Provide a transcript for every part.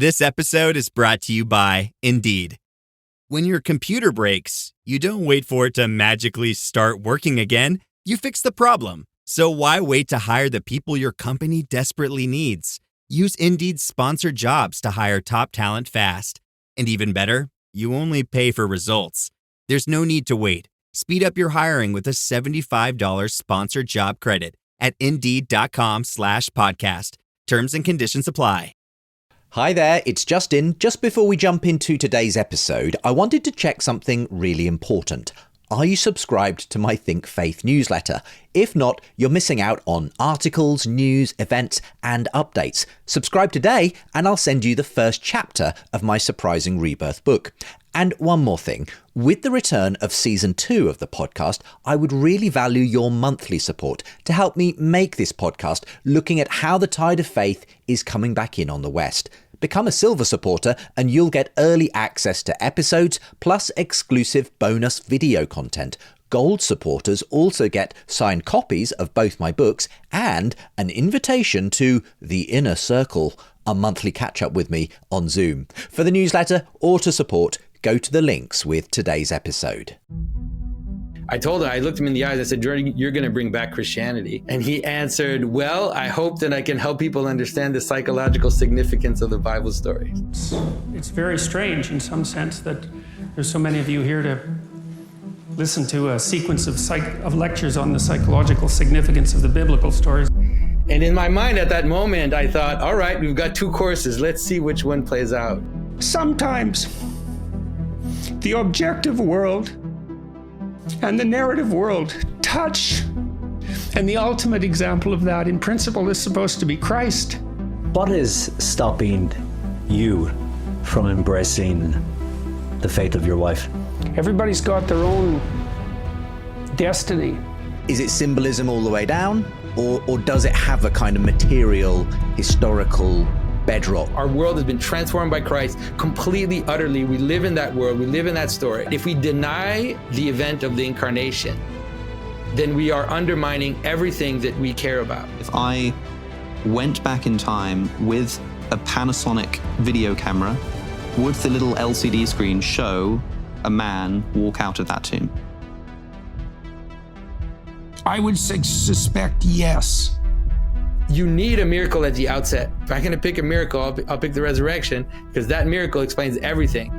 This episode is brought to you by Indeed. When your computer breaks, you don't wait for it to magically start working again. You fix the problem. So why wait to hire the people your company desperately needs? Use Indeed's sponsored jobs to hire top talent fast. And even better, you only pay for results. There's no need to wait. Speed up your hiring with a $75 sponsored job credit at Indeed.com/podcast. Terms and conditions apply. Hi there, it's Justin. Just before we jump into today's episode, I wanted to check something really important. Are you subscribed to my Think Faith newsletter? If not, you're missing out on articles, news, events, and updates. Subscribe today and I'll send you the first chapter of my Surprising Rebirth book. And one more thing, with the return of season 2 of the podcast, I would really value your monthly support to help me make this podcast looking at how the tide of faith is coming back in on the West. Become a silver supporter and you'll get early access to episodes plus exclusive bonus video content. Gold supporters also get signed copies of both my books and an invitation to The Inner Circle, a monthly catch-up with me on Zoom. For the newsletter or to support, go to the links with today's episode. I told him, I looked him in the eyes, I said, Jordan, you're going to bring back Christianity. And he answered, well, I hope that I can help people understand the psychological significance of the Bible story. It's very strange in some sense that there's so many of you here to listen to a sequence of lectures on the psychological significance of the biblical stories. And in my mind at that moment, I thought, all right, we've got 2 courses. Let's see which one plays out. Sometimes the objective world and the narrative world touch. And the ultimate example of that, in principle, is supposed to be Christ. What is stopping you from embracing the faith of your wife? Everybody's got their own destiny. Is it symbolism all the way down? Or does it have a kind of material, historical bedrock? Our world has been transformed by Christ completely, utterly. We live in that world. We live in that story. If we deny the event of the incarnation, then we are undermining everything that we care about. If I went back in time with a Panasonic video camera, would the little LCD screen show a man walk out of that tomb? I would suspect yes. You need a miracle at the outset. If I'm going to pick a miracle, I'll pick the resurrection, because that miracle explains everything.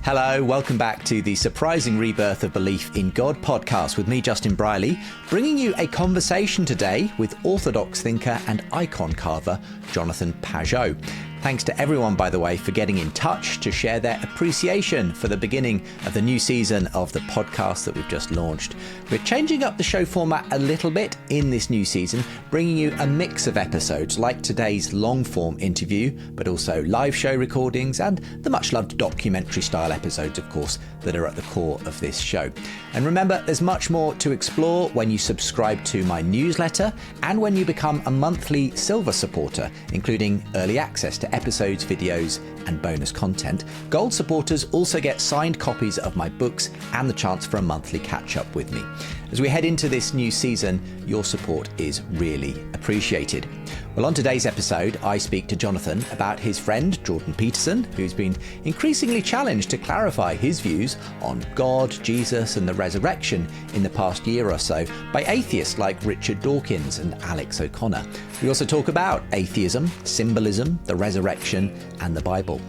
Hello, welcome back to the Surprising Rebirth of Belief in God podcast with me, Justin Brierley, bringing you a conversation today with Orthodox thinker and icon carver, Jonathan Pageau. Thanks to everyone, by the way, for getting in touch to share their appreciation for the beginning of the new season of the podcast that we've just launched. We're changing up the show format a little bit in this new season, bringing you a mix of episodes like today's long-form interview, but also live show recordings and the much-loved documentary-style episodes, of course, that are at the core of this show. And remember, there's much more to explore when you subscribe to my newsletter and when you become a monthly silver supporter, including early access to episodes, videos, and bonus content. Gold supporters also get signed copies of my books and the chance for a monthly catch-up with me. As we head into this new season, your support is really appreciated. Well, on today's episode, I speak to Jonathan about his friend Jordan Peterson, who's been increasingly challenged to clarify his views on God, Jesus, and the resurrection in the past year or so by atheists like Richard Dawkins and Alex O'Connor. We also talk about atheism, symbolism, the resurrection, and the Bible.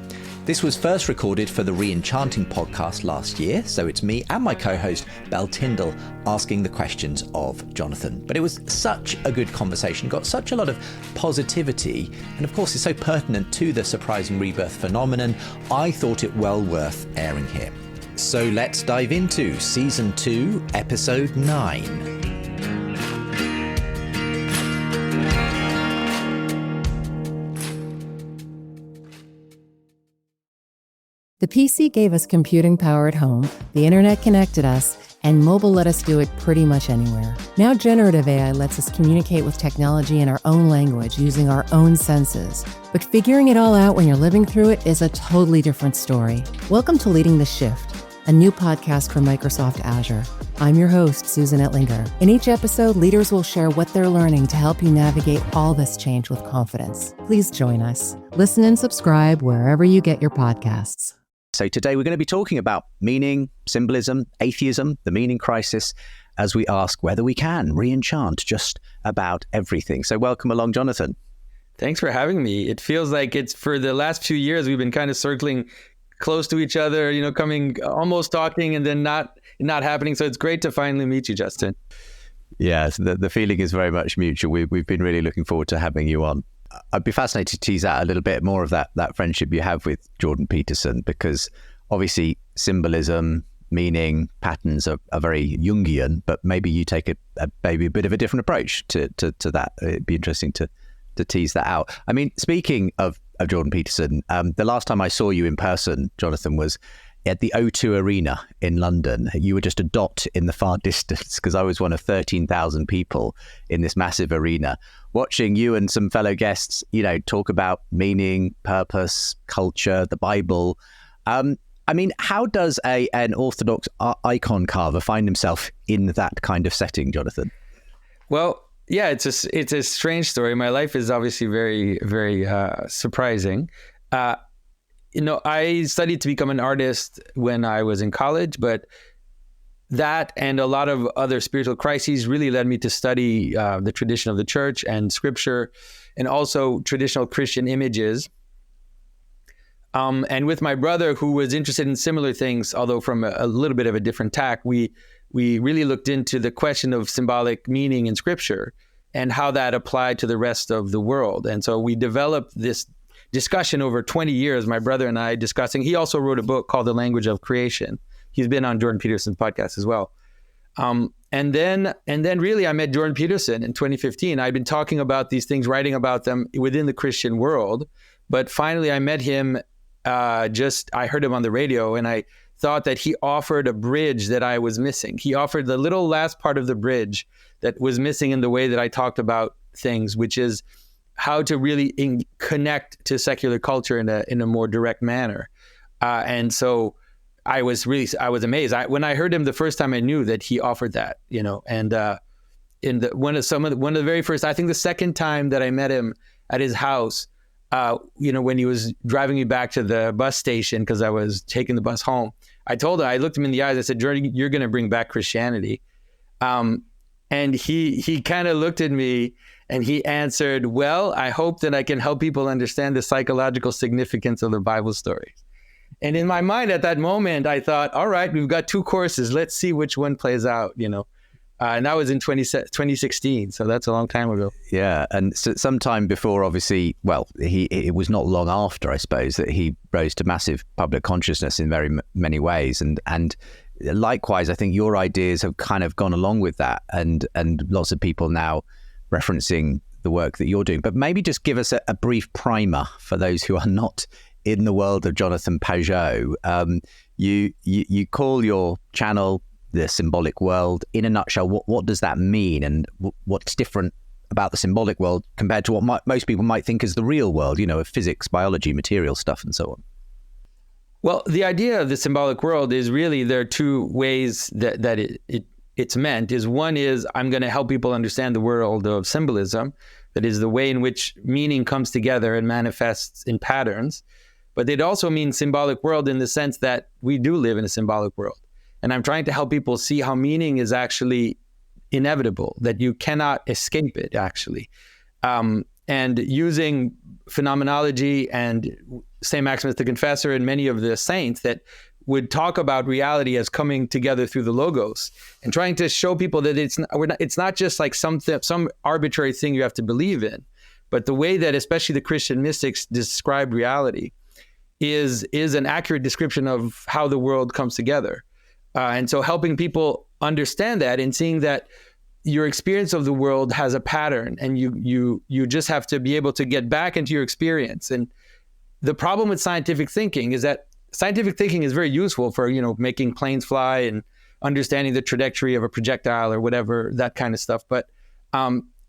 This was first recorded for the Re-Enchanting podcast last year, so it's me and my co-host Belle Tindall asking the questions of Jonathan. But it was such a good conversation, got such a lot of positivity, and of course it's so pertinent to the Surprising Rebirth phenomenon, I thought it well worth airing here. So let's dive into Season 2, Episode 9. The PC gave us computing power at home, the internet connected us, and mobile let us do it pretty much anywhere. Now generative AI lets us communicate with technology in our own language using our own senses. But figuring it all out when you're living through it is a totally different story. Welcome to Leading the Shift, a new podcast from Microsoft Azure. I'm your host, Susan Ettlinger. In each episode, leaders will share what they're learning to help you navigate all this change with confidence. Please join us. Listen and subscribe wherever you get your podcasts. So today we're going to be talking about meaning, symbolism, atheism, the meaning crisis, as we ask whether we can re-enchant just about everything. So welcome along, Jonathan. Thanks for having me. It feels like it's for the last few years we've been kind of circling close to each other, coming, almost talking and then not happening. So it's great to finally meet you, Justin. Yes, the feeling is very much mutual. We've been really looking forward to having you on. I'd be fascinated to tease out a little bit more of that friendship you have with Jordan Peterson, because obviously symbolism, meaning, patterns are very Jungian, but maybe you take maybe a bit of a different approach to that. It'd be interesting to tease that out. I mean, speaking of Jordan Peterson, the last time I saw you in person, Jonathan, was at the O2 Arena in London. You were just a dot in the far distance because I was one of 13,000 people in this massive arena, watching you and some fellow guests, talk about meaning, purpose, culture, the Bible. I mean, how does an Orthodox icon carver find himself in that kind of setting, Jonathan? Well, yeah, it's a strange story. My life is obviously very, very surprising. I studied to become an artist when I was in college, but that and a lot of other spiritual crises really led me to study the tradition of the church and scripture, and also traditional Christian images. And with my brother, who was interested in similar things, although from a little bit of a different tack, we really looked into the question of symbolic meaning in scripture and how that applied to the rest of the world. And so we developed this discussion over 20 years, my brother and I discussing. He also wrote a book called The Language of Creation. He's been on Jordan Peterson's podcast as well. And then really I met Jordan Peterson in 2015. I'd been talking about these things, writing about them within the Christian world. But finally I met him, I heard him on the radio, and I thought that he offered a bridge that I was missing. He offered the little last part of the bridge that was missing in the way that I talked about things, which is how to really connect to secular culture in a more direct manner. And so I was amazed. When I heard him the first time, I knew that he offered that, and one of the very first, I think the second time that I met him at his house, when he was driving me back to the bus station, because I was taking the bus home, I looked him in the eyes, I said, Jordan, you're going to bring back Christianity. And he kind of looked at me and he answered, well, I hope that I can help people understand the psychological significance of the Bible stories. And in my mind at that moment, I thought, all right, we've got two courses. Let's see which one plays out, and that was in 2016. So that's a long time ago. Yeah. And so sometime before, obviously, it was not long after, I suppose, that he rose to massive public consciousness in very many ways. And likewise, I think your ideas have kind of gone along with that, and lots of people now referencing the work that you're doing. But maybe just give us a brief primer for those who are not in the world of Jonathan Pageau. You call your channel The Symbolic World. In a nutshell, what does that mean, and what's different about the symbolic world compared to what most people might think is the real world, of physics, biology, material stuff, and so on? Well, the idea of the symbolic world is really, there are two ways that it's meant. One is I'm going to help people understand the world of symbolism, that is the way in which meaning comes together and manifests in patterns. But it also means symbolic world in the sense that we do live in a symbolic world. And I'm trying to help people see how meaning is actually inevitable, that you cannot escape it, actually. And using phenomenology and St. Maximus the Confessor and many of the saints that would talk about reality as coming together through the logos, and trying to show people that it's not just like some arbitrary thing you have to believe in, but the way that especially the Christian mystics describe reality is an accurate description of how the world comes together. And so helping people understand that and seeing that your experience of the world has a pattern, and you just have to be able to get back into your experience. And the problem with scientific thinking is that scientific thinking is very useful for, making planes fly and understanding the trajectory of a projectile or whatever, that kind of stuff. But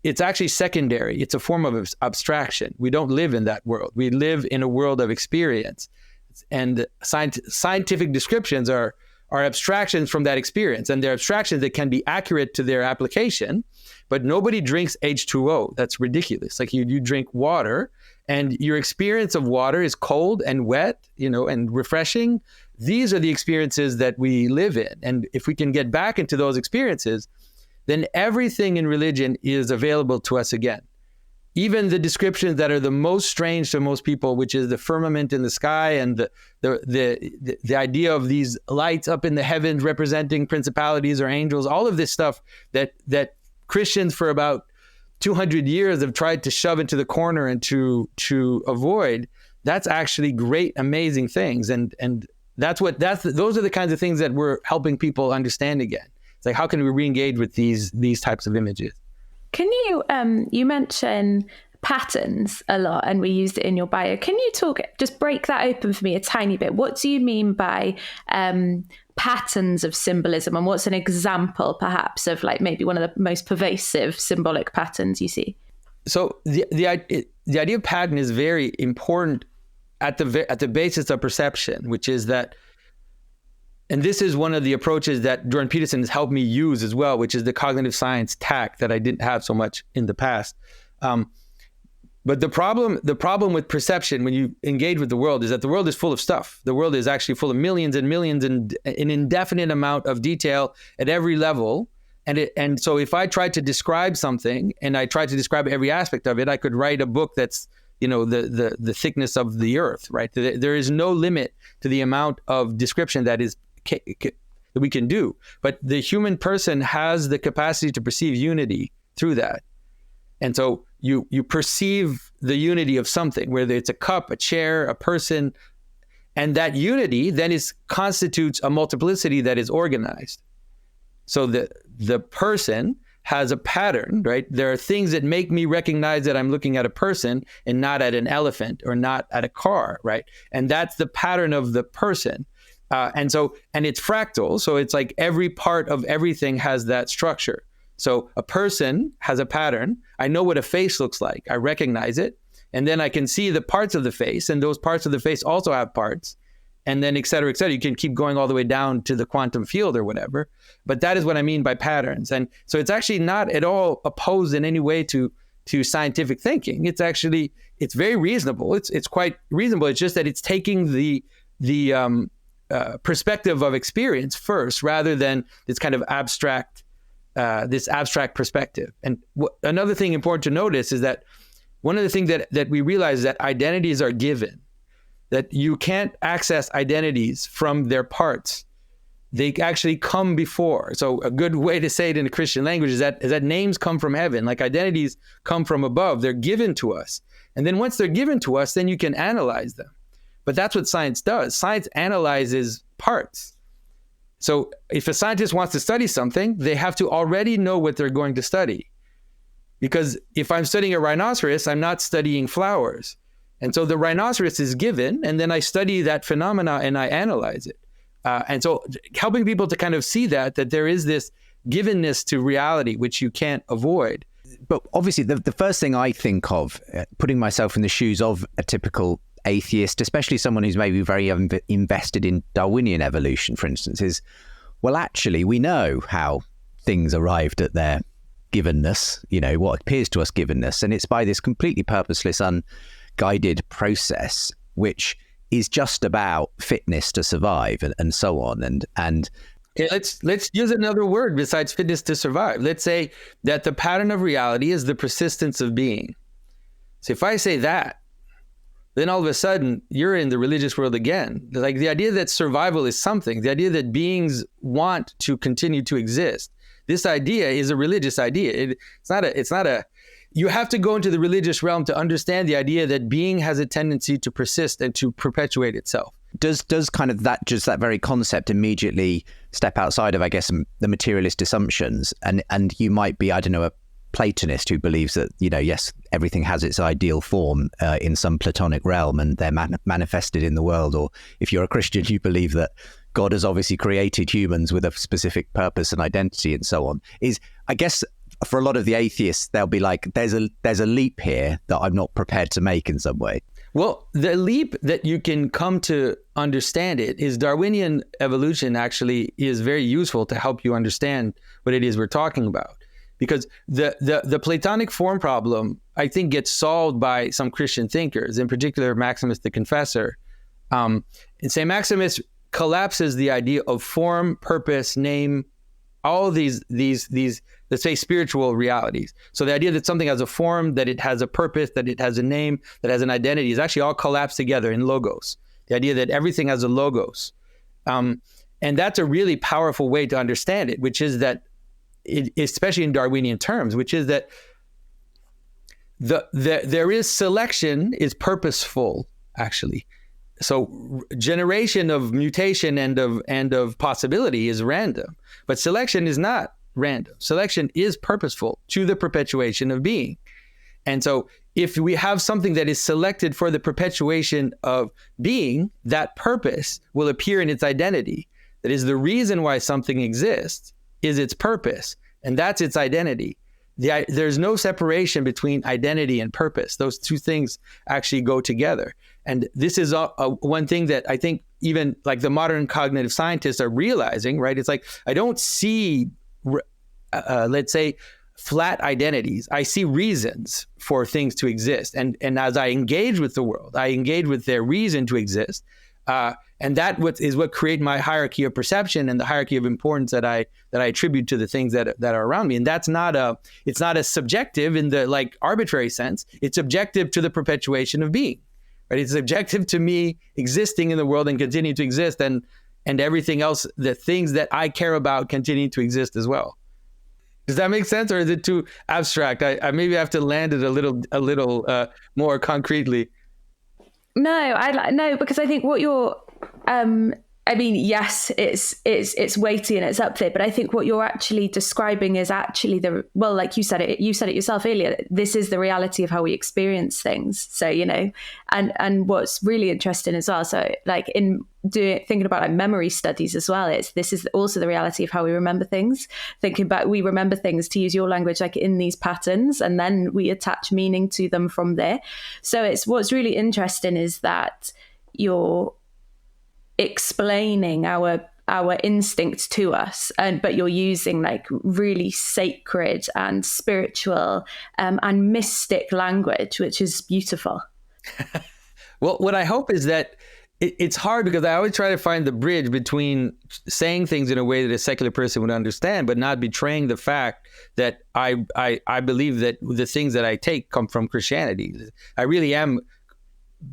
it's actually secondary. It's a form of abstraction. We don't live in that world. We live in a world of experience. And scientific descriptions are are abstractions from that experience, and they're abstractions that can be accurate to their application. But nobody drinks H2O. That's ridiculous. Like you drink water, and your experience of water is cold and wet, and refreshing. These are the experiences that we live in. And if we can get back into those experiences, then everything in religion is available to us again. Even the descriptions that are the most strange to most people, which is the firmament in the sky and the idea of these lights up in the heavens representing principalities or angels, all of this stuff that Christians for about 200 years have tried to shove into the corner and to avoid, that's actually great, amazing things. And those are the kinds of things that we're helping people understand again. It's like, how can we re-engage with these types of images? Can you, you mention patterns a lot, and we used it in your bio. Can you just break that open for me a tiny bit? What do you mean by patterns of symbolism, and what's an example perhaps of like maybe one of the most pervasive symbolic patterns you see? So the idea of pattern is very important at the basis of perception, which is that, and this is one of the approaches that Jordan Peterson has helped me use as well, which is the cognitive science tack that I didn't have so much in the past. But the problem with perception when you engage with the world is that the world is full of stuff. The world is actually full of millions and millions and an indefinite amount of detail at every level. And so if I tried to describe something and I tried to describe every aspect of it, I could write a book that's, the thickness of the earth, right? There is no limit to the amount of description that we can do. But the human person has the capacity to perceive unity through that. And so you perceive the unity of something, whether it's a cup, a chair, a person, and that unity then constitutes a multiplicity that is organized. So the person has a pattern, right? There are things that make me recognize that I'm looking at a person and not at an elephant or not at a car, right? And that's the pattern of the person. And it's fractal. So it's like every part of everything has that structure. So a person has a pattern. I know what a face looks like. I recognize it. And then I can see the parts of the face, and those parts of the face also have parts. And then et cetera, et cetera. You can keep going all the way down to the quantum field or whatever. But that is what I mean by patterns. And so it's actually not at all opposed in any way to scientific thinking. It's very reasonable. It's quite reasonable. It's just that it's taking the perspective of experience first, rather than this kind of abstract perspective. And another thing important to notice is that one of the things that we realize is that identities are given, that you can't access identities from their parts. They actually come before. So a good way to say it in a Christian language is that names come from heaven, like identities come from above. They're given to us. And then once they're given to us, then you can analyze them. But that's what science does. Science analyzes parts. So if a scientist wants to study something, they have to already know what they're going to study. Because if I'm studying a rhinoceros, I'm not studying flowers. And so the rhinoceros is given, and then I study that phenomena and I analyze it. And so helping people to kind of see that there is this givenness to reality, which you can't avoid. But obviously the first thing I think of, putting myself in the shoes of a typical atheist, especially someone who's maybe very invested in Darwinian evolution, for instance, is, well, actually, we know how things arrived at their givenness, what appears to us givenness. And it's by this completely purposeless, unguided process, which is just about fitness to survive and so on. And okay, let's use another word besides fitness to survive. Let's say that the pattern of reality is the persistence of being. So if I say that, then all of a sudden you're in the religious world again. Like the idea that survival is something, the idea that beings want to continue to exist. This idea is a religious idea. It's not a, you have to go into the religious realm to understand the idea that being has a tendency to persist and to perpetuate itself. Does kind of that very concept immediately step outside of, I guess, the materialist assumptions? And you might be, I don't know, a Platonist who believes that, yes, everything has its ideal form in some Platonic realm and they're manifested in the world. Or if you're a Christian, you believe that God has obviously created humans with a specific purpose and identity and so on. I guess for a lot of the atheists, they'll be like, there's a leap here that I'm not prepared to make in some way. Well, the leap that you can come to understand it is Darwinian evolution actually is very useful to help you understand what it is we're talking about. Because the Platonic form problem, I think, gets solved by some Christian thinkers, in particular Maximus the Confessor. And St. Maximus collapses the idea of form, purpose, name, all of these, let's say, spiritual realities. So the idea that something has a form, that it has a purpose, that it has a name, that has an identity is actually all collapsed together in logos. The idea that everything has a logos. And that's a really powerful way to understand it, which is that, especially in Darwinian terms, which is that there is selection is purposeful, actually. So generation of mutation and of possibility is random, but selection is not random. Selection is purposeful to the perpetuation of being. And so if we have something that is selected for the perpetuation of being, that purpose will appear in its identity. That is the reason why something exists, is its purpose, and that's its identity. There's no separation between identity and purpose. Those two things actually go together. And this is one thing that I think even like the modern cognitive scientists are realizing, right? It's like, I don't see, let's say, flat identities. I see reasons for things to exist. And as I engage with the world, I engage with their reason to exist. And that is what create my hierarchy of perception and the hierarchy of importance that I attribute to the things that are around me. And that's it's not a subjective in the like arbitrary sense. It's objective to the perpetuation of being, right? It's objective to me existing in the world and continue to exist, and everything else, the things that I care about, continue to exist as well. Does that make sense, or is it too abstract? I maybe have to land it a little more concretely. No, because I think what you're, I mean, yes, it's weighty and it's up there, but I think what you're actually describing is actually like you said it yourself earlier, this is the reality of how we experience things. So, and what's really interesting as well, so like thinking about like memory studies as well, this is also the reality of how we remember things. Thinking about, we remember things, to use your language, like in these patterns, and then we attach meaning to them from there. So what's really interesting is that you're explaining our instinct to us, but you're using like really sacred and spiritual and mystic language, which is beautiful. Well, what I hope is that it's hard, because I always try to find the bridge between saying things in a way that a secular person would understand, but not betraying the fact that I believe that the things that I take come from Christianity. I really am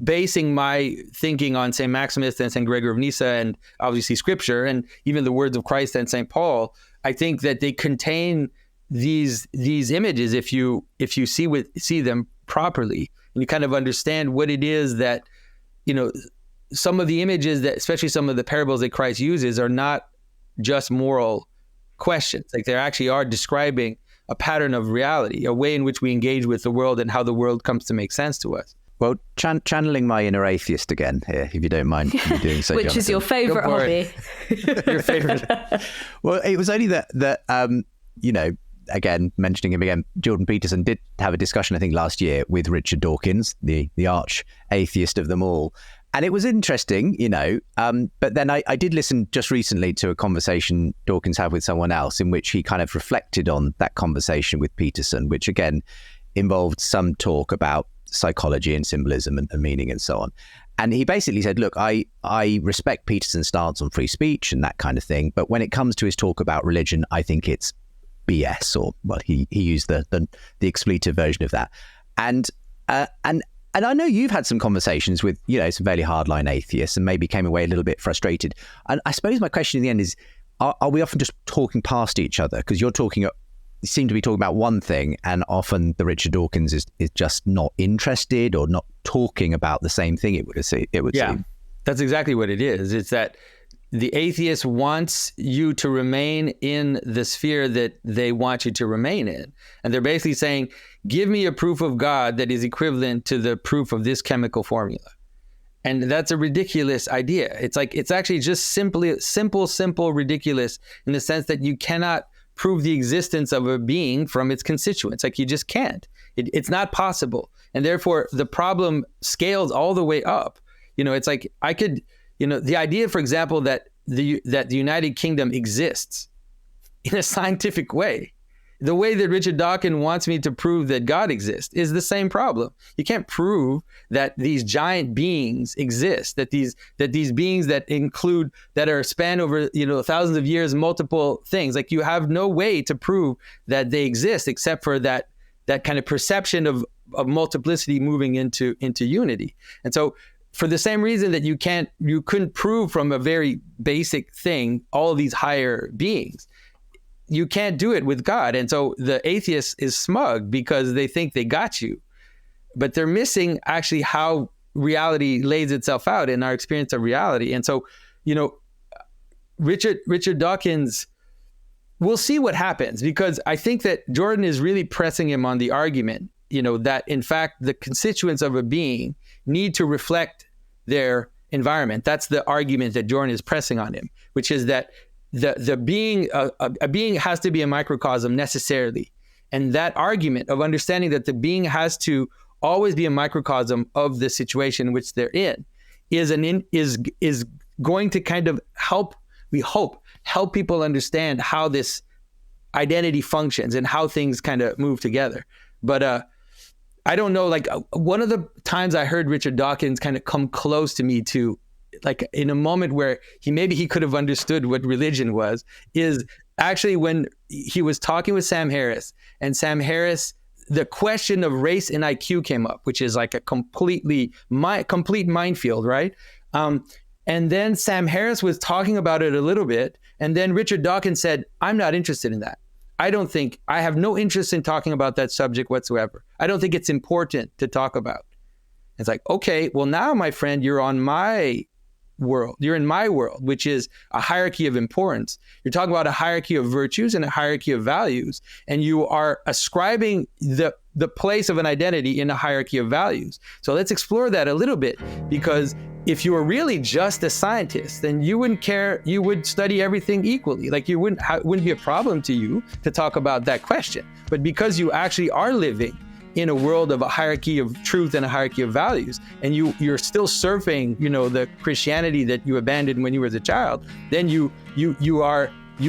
basing my thinking on St. Maximus and St. Gregory of Nyssa, and obviously Scripture, and even the words of Christ and St. Paul. I think that they contain these images if you see them properly, and you kind of understand what it is that, some of the images that, especially some of the parables that Christ uses, are not just moral questions. Like, they actually are describing a pattern of reality, a way in which we engage with the world and how the world comes to make sense to us. Well, channeling my inner atheist again here, if you don't mind me doing so, Which Jonathan. is your favourite hobby. Your favourite. Well, it was only that again, mentioning him again, Jordan Peterson did have a discussion, I think, last year with Richard Dawkins, the arch atheist of them all. And it was interesting, but then I did listen just recently to a conversation Dawkins had with someone else, in which he kind of reflected on that conversation with Peterson, which again involved some talk about psychology and symbolism and meaning and so on. And he basically said, look, I respect Peterson's stance on free speech and that kind of thing, but when it comes to his talk about religion, I think it's BS, or, well, he used the expletive version of that. And I know you've had some conversations with, some fairly hardline atheists, and maybe came away a little bit frustrated. And I suppose my question in the end is, are we often just talking past each other? Because you seem to be talking about one thing, and often the Richard Dawkins is just not interested or not talking about the same thing, it would seem. That's exactly what it is. It's that the atheist wants you to remain in the sphere that they want you to remain in. And they're basically saying, give me a proof of God that is equivalent to the proof of this chemical formula. And that's a ridiculous idea. It's like, it's actually just simple, ridiculous, in the sense that you cannot prove the existence of a being from its constituents. Like, you just can't. It's not possible. And therefore, the problem scales all the way up. It's like I could, the idea, for example, that the United Kingdom exists in a scientific way, the way that Richard Dawkins wants me to prove that God exists is the same problem. You can't prove that these giant beings exist, that these beings that are spanned over, thousands of years, multiple things. Like, you have no way to prove that they exist except for that kind of perception of multiplicity moving into unity. And so, for the same reason that you couldn't prove from a very basic thing all of these higher beings, you can't do it with God. And so the atheist is smug because they think they got you, but they're missing actually how reality lays itself out in our experience of reality. And so, Richard Dawkins, we'll see what happens, because I think that Jordan is really pressing him on the argument, that in fact, the constituents of a being need to reflect their environment. That's the argument that Jordan is pressing on him, which is that the being, a being has to be a microcosm necessarily. And that argument of understanding that the being has to always be a microcosm of the situation in which they're in is going to kind of help people understand how this identity functions and how things kind of move together. But I don't know, like, one of the times I heard Richard Dawkins kind of come close to me to, like, in a moment where he could have understood what religion was, is actually when he was talking with Sam Harris, and Sam Harris, the question of race and IQ came up, which is like a complete minefield, right? And then Sam Harris was talking about it a little bit, and then Richard Dawkins said, "I'm not interested in that. I have no interest in talking about that subject whatsoever. I don't think it's important to talk about." It's like, okay, well, now, my friend, you're on my world. You're in my world, which is a hierarchy of importance. You're talking about a hierarchy of virtues and a hierarchy of values, and you are ascribing the place of an identity in a hierarchy of values. So let's explore that a little bit, because if you were really just a scientist, then you wouldn't care. You would study everything equally. Like, it wouldn't be a problem to you to talk about that question. But because you actually are living in a world of a hierarchy of truth and a hierarchy of values, and you're still surfing, the Christianity that you abandoned when you were a child, then you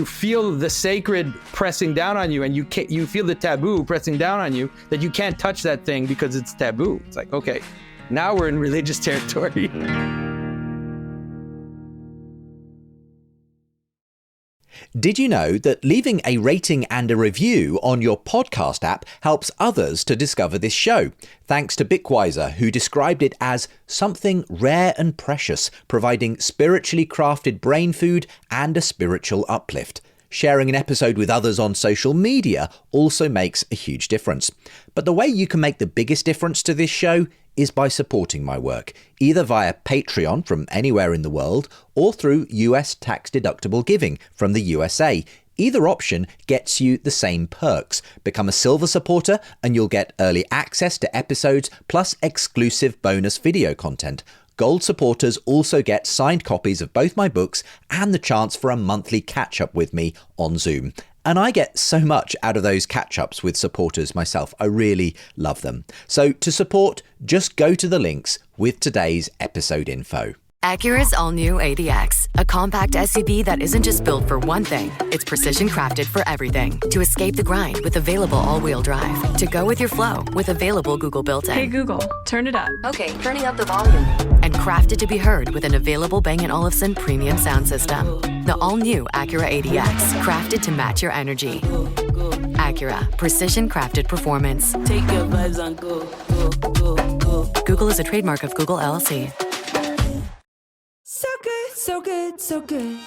feel the sacred pressing down on you, and you feel the taboo pressing down on you, that you can't touch that thing because it's taboo. It's like, okay, now we're in religious territory. Did you know that leaving a rating and a review on your podcast app helps others to discover this show? Thanks to Bickwiser, who described it as something rare and precious, providing spiritually crafted brain food and a spiritual uplift. Sharing an episode with others on social media also makes a huge difference. But the way you can make the biggest difference to this show is by supporting my work, either via Patreon from anywhere in the world or through US tax-deductible giving from the USA. Either option gets you the same perks. Become a silver supporter and you'll get early access to episodes plus exclusive bonus video content. Gold supporters also get signed copies of both my books and the chance for a monthly catch-up with me on Zoom. And I get so much out of those catch-ups with supporters myself. I really love them. So to support, just go to the links with today's episode info. Acura's all-new ADX, a compact SUV that isn't just built for one thing, it's precision crafted for everything. To escape the grind with available all-wheel drive. To go with your flow with available Google built-in. Hey Google, turn it up. Okay, turning up the volume. And crafted to be heard with an available Bang & Olufsen premium sound system. The all-new Acura ADX, crafted to match your energy. Acura, precision crafted performance. Take your vibes on go, go, go, go. Google is a trademark of Google LLC. So good, so good, so good.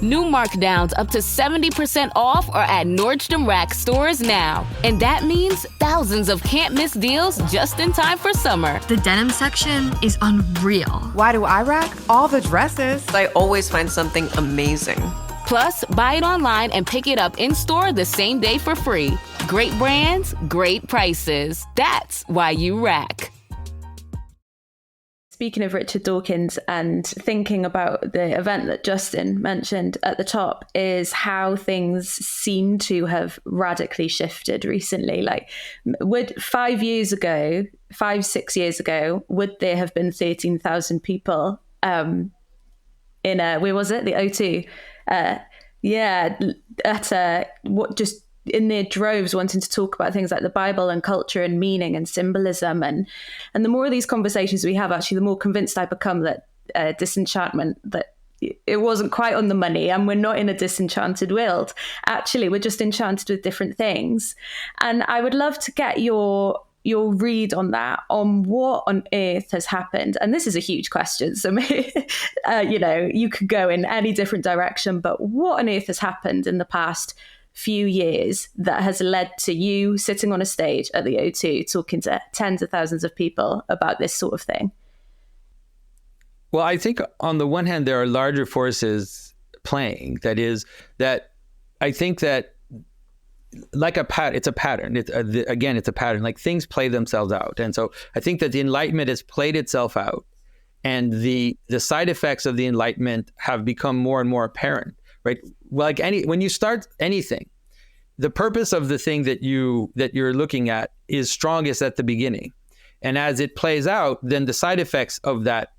New markdowns up to 70% off are at Nordstrom Rack stores now. And that means thousands of can't-miss deals just in time for summer. The denim section is unreal. Why do I rack? All the dresses. I always find something amazing. Plus, buy it online and pick it up in-store the same day for free. Great brands, great prices. That's why you rack. speaking of Richard Dawkins and thinking about the event that Justin mentioned at the top, is how things seem to have radically shifted recently. Like, would 5 years ago, 6 years ago, would there have been 13,000 people in where was it? The O2. Just in their droves wanting to talk about things like the Bible and culture and meaning and symbolism. And the more of these conversations we have, actually, the more convinced I become that disenchantment, that it wasn't quite on the money and we're not in a disenchanted world. Actually, we're just enchanted with different things. And I would love to get your read on that, on what on earth has happened. And this is a huge question. So, you could go in any different direction, but what on earth has happened in the past few years that has led to you sitting on a stage at the O2 talking to tens of thousands of people about this sort of thing? Well, I think on the one hand, there are larger forces playing. That is, that I think that like it's a pattern. It's a pattern. Like, things play themselves out. And so I think that the Enlightenment has played itself out, and the side effects of the Enlightenment have become more and more apparent, right? Like when you start anything, the purpose of the thing that you're looking at is strongest at the beginning. And as it plays out, then the side effects of that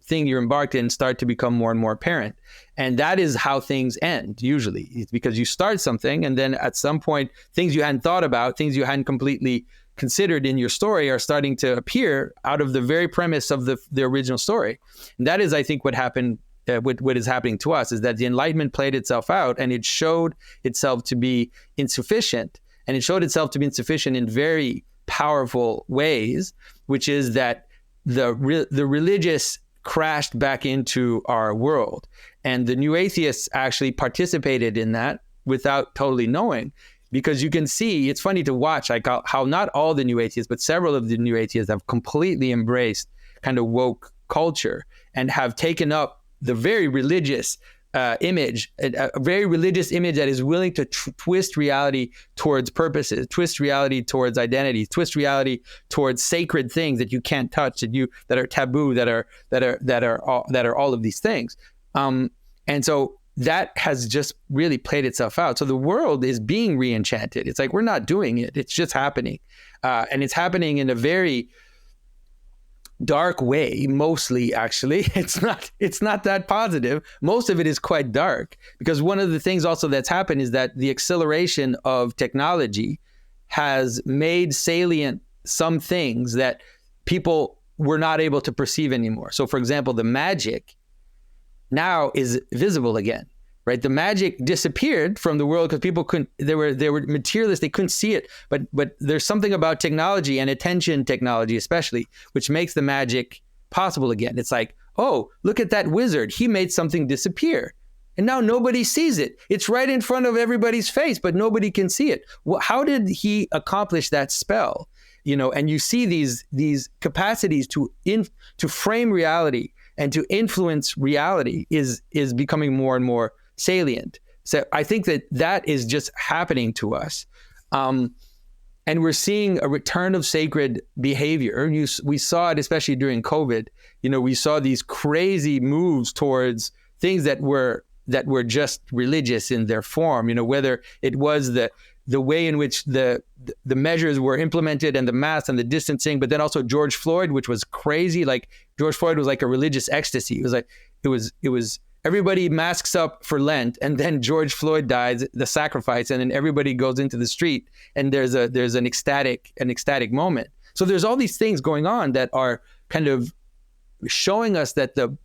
thing you're embarked in start to become more and more apparent. And that is how things end, usually. It's because you start something, and then at some point, things you hadn't thought about, things you hadn't completely considered in your story are starting to appear out of the very premise of the original story. And that is, I think, what happened. What is happening to us is that the Enlightenment played itself out, and it showed itself to be insufficient. And it showed itself to be insufficient in very powerful ways, which is that the religious crashed back into our world. And the new atheists actually participated in that without totally knowing, because you can see, it's funny to watch like how not all the new atheists, but several of the new atheists have completely embraced kind of woke culture and have taken up the very religious image, a very religious image that is willing to twist reality towards purposes, twist reality towards identity, twist reality towards sacred things that you can't touch, that are taboo, that are all of these things. And so that has just really played itself out. So the world is being re-enchanted. It's like, we're not doing it. It's just happening. And it's happening in a very dark way, mostly. Actually, it's not that positive. Most of it is quite dark, because one of the things also that's happened is that the acceleration of technology has made salient some things that people were not able to perceive anymore. So, for example, the magic now is visible again, right? The magic disappeared from the world because people couldn't, they were materialists, they couldn't see it. But there's something about technology and attention technology especially, which makes the magic possible again. It's like, oh, look at that wizard. He made something disappear. And now nobody sees it. It's right in front of everybody's face, but nobody can see it. Well, how did he accomplish that spell? And you see these capacities to frame reality and to influence reality is becoming more and more salient. So I think that is just happening to us. And we're seeing a return of sacred behavior. We saw it, especially during COVID. We saw these crazy moves towards things that were just religious in their form, whether it was the way in which the measures were implemented and the masks and the distancing, but then also George Floyd, which was crazy. Like, George Floyd was like a religious ecstasy. It was everybody masks up for Lent, and then George Floyd dies, the sacrifice, and then everybody goes into the street, and there's an ecstatic moment. So there's all these things going on that are kind of showing us that the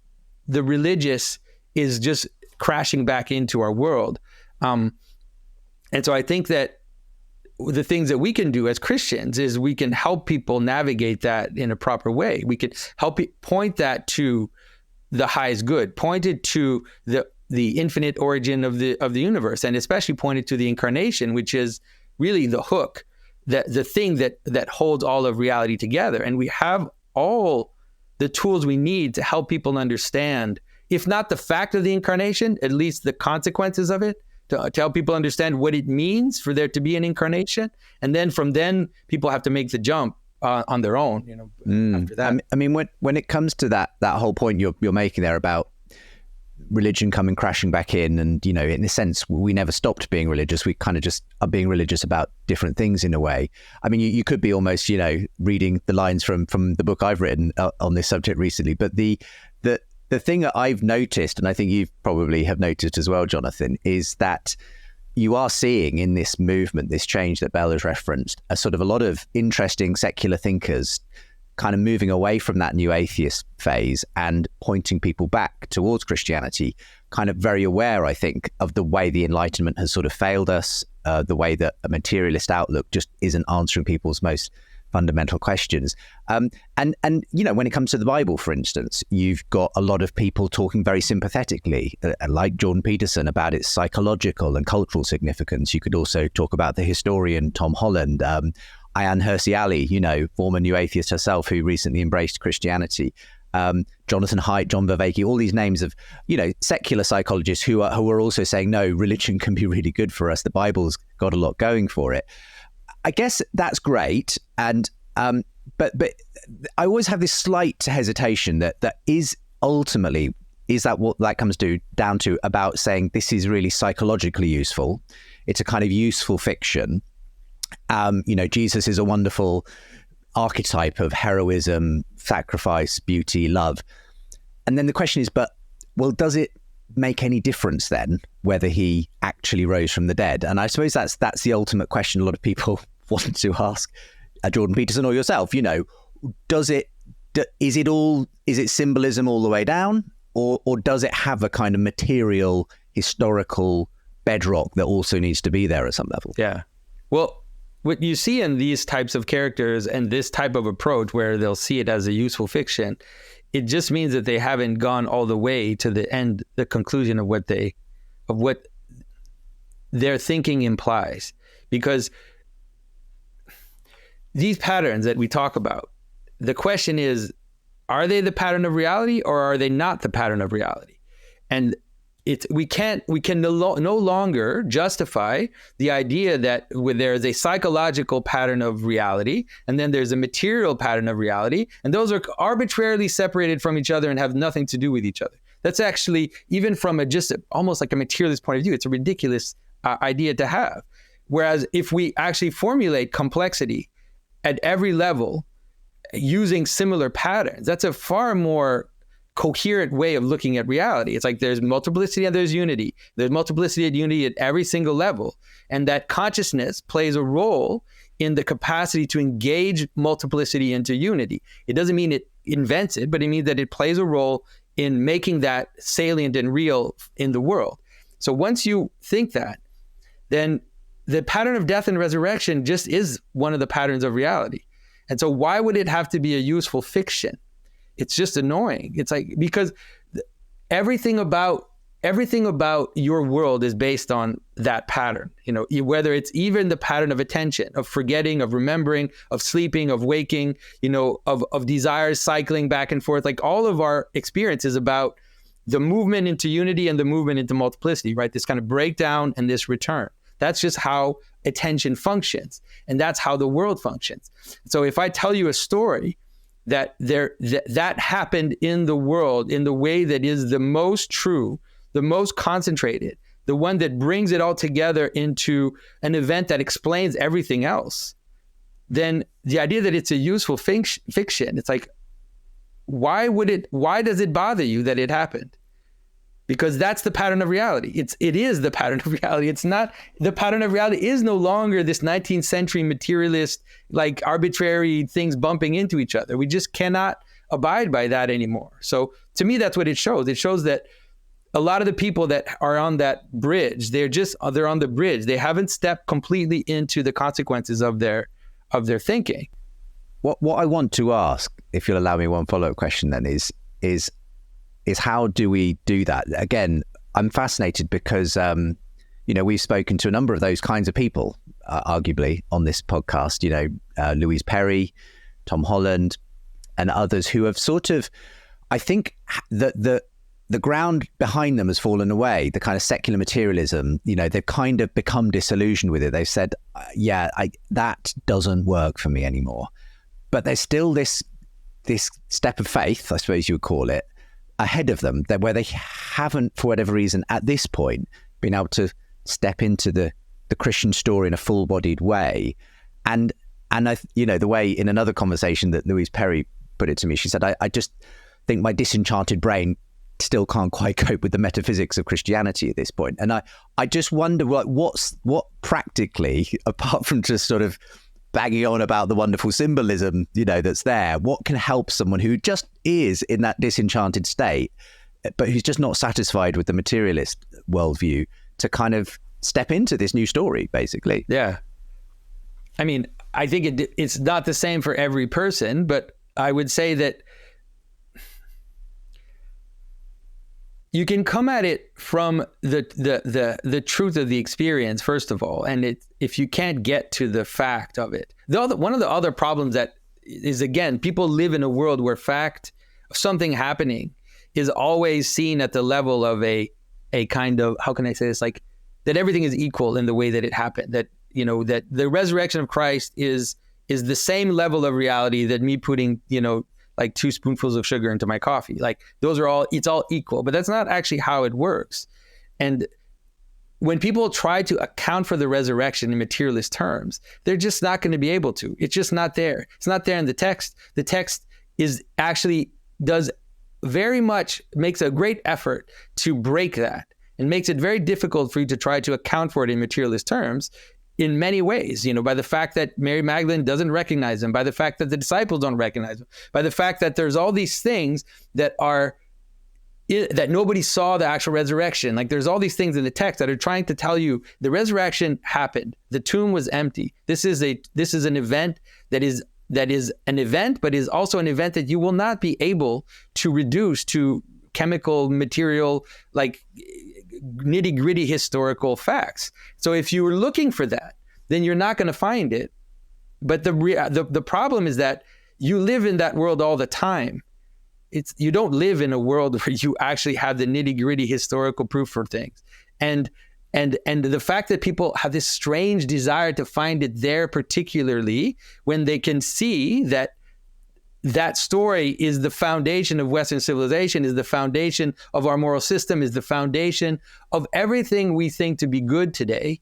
religious is just crashing back into our world. And so I think that the things that we can do as Christians is we can help people navigate that in a proper way. We could help point that to the highest good, pointed to the infinite origin of the universe, and especially pointed to the incarnation, which is really the hook, the thing that holds all of reality together. And we have all the tools we need to help people understand, if not the fact of the incarnation, at least the consequences of it, to help people understand what it means for there to be an incarnation. And then from then, people have to make the jump on their own, after that. I mean, when it comes to that whole point you're making there about religion coming crashing back in, and, in a sense, we never stopped being religious. We kind of just are being religious about different things in a way. I mean, you could be almost, reading the lines from the book I've written on this subject recently. But the thing that I've noticed, and I think you probably have noticed as well, Jonathan, is that you are seeing in this movement, this change that Belle has referenced, a lot of interesting secular thinkers kind of moving away from that new atheist phase and pointing people back towards Christianity, kind of very aware, I think, of the way the Enlightenment has sort of failed us, the way that a materialist outlook just isn't answering people's most fundamental questions. And when it comes to the Bible, for instance, you've got a lot of people talking very sympathetically, like Jordan Peterson, about its psychological and cultural significance. You could also talk about the historian Tom Holland, Ayaan Hirsi Ali, former New Atheist herself, who recently embraced Christianity. Jonathan Haidt, John Vervaeke, all these names of, secular psychologists who are also saying, no, religion can be really good for us. The Bible's got a lot going for it. I guess that's great. And but I always have this slight hesitation that is ultimately, is that what that comes down to about saying this is really psychologically useful. It's a kind of useful fiction. Jesus is a wonderful archetype of heroism, sacrifice, beauty, love. And then the question is, does it make any difference then whether he actually rose from the dead? And I suppose that's the ultimate question a lot of people want to ask Jordan Peterson or yourself. Is it symbolism all the way down, or does it have a kind of material historical bedrock that also needs to be there at some level? Yeah. Well, what you see in these types of characters and this type of approach where they'll see it as a useful fiction, it just means that they haven't gone all the way to the end, the conclusion of what their thinking implies. Because these patterns that we talk about, the question is, are they the pattern of reality or are they not the pattern of reality? And we can no longer justify the idea that there's a psychological pattern of reality and then there's a material pattern of reality, and those are arbitrarily separated from each other and have nothing to do with each other. That's actually, even from almost like a materialist point of view, it's a ridiculous idea to have. Whereas if we actually formulate complexity at every level using similar patterns, that's a far more coherent way of looking at reality. It's like there's multiplicity and there's unity. There's multiplicity and unity at every single level. And that consciousness plays a role in the capacity to engage multiplicity into unity. It doesn't mean it invents it, but it means that it plays a role in making that salient and real in the world. So once you think that, then the pattern of death and resurrection just is one of the patterns of reality. And so why would it have to be a useful fiction? It's just annoying. It's like, because everything about your world is based on that pattern, whether it's even the pattern of attention, of forgetting, of remembering, of sleeping, of waking, of desires cycling back and forth. Like all of our experience is about the movement into unity and the movement into multiplicity, right? This kind of breakdown and this return. That's just how attention functions. And that's how the world functions. So if I tell you a story that happened in the world in the way that is the most true, the most concentrated, the one that brings it all together into an event that explains everything else, then the idea that it's a useful fiction, it's like, why does it bother you that it happened? Because that's the pattern of reality. It is the pattern of reality. It's not, the pattern of reality is no longer this 19th century materialist, like arbitrary things bumping into each other. We just cannot abide by that anymore. So to me, that's what it shows. It shows that a lot of the people that are on that bridge, they're on the bridge. They haven't stepped completely into the consequences of their thinking. What I want to ask, if you'll allow me one follow-up question then, is how do we do that? Again, I'm fascinated because, we've spoken to a number of those kinds of people, arguably, on this podcast, Louise Perry, Tom Holland, and others who have sort of, I think that the ground behind them has fallen away, the kind of secular materialism, they've kind of become disillusioned with it. They've said, that doesn't work for me anymore. but there's still this step of faith, I suppose you would call it, ahead of them, where they haven't, for whatever reason, at this point, been able to step into the Christian story in a full-bodied way. And the way in another conversation that Louise Perry put it to me, she said, I just think my disenchanted brain still can't quite cope with the metaphysics of Christianity at this point. And I just wonder what practically, apart from just sort of banging on about the wonderful symbolism, that's there, what can help someone who just is in that disenchanted state, but who's just not satisfied with the materialist worldview, to kind of step into this new story, basically? Yeah. I mean, I think it's not the same for every person, but I would say that you can come at it from the truth of the experience, first of all. And if you can't get to the fact of it, one of the other problems that is, again, people live in a world where fact of something happening is always seen at the level of a kind of, how can I say this, like that everything is equal in the way that it happened, that that the resurrection of Christ is the same level of reality that me putting like 2 spoonfuls of sugar into my coffee. Like it's all equal, but that's not actually how it works. And when people try to account for the resurrection in materialist terms, they're just not going to be able to. It's just not there. It's not there in the text. The text makes a great effort to break that, and makes it very difficult for you to try to account for it in materialist terms in many ways, by the fact that Mary Magdalene doesn't recognize him, by the fact that the disciples don't recognize him, by the fact that there's all these things that nobody saw the actual resurrection. Like there's all these things in the text that are trying to tell you the resurrection happened. The tomb was empty. This is an event that is an event, but is also an event that you will not be able to reduce to chemical, material, like nitty-gritty historical facts. So if you were looking for that, then you're not going to find it. But the problem is that you live in that world all the time. You don't live in a world where you actually have the nitty-gritty historical proof for things. And the fact that people have this strange desire to find it there, particularly when they can see that story is the foundation of Western civilization, is the foundation of our moral system, is the foundation of everything we think to be good today.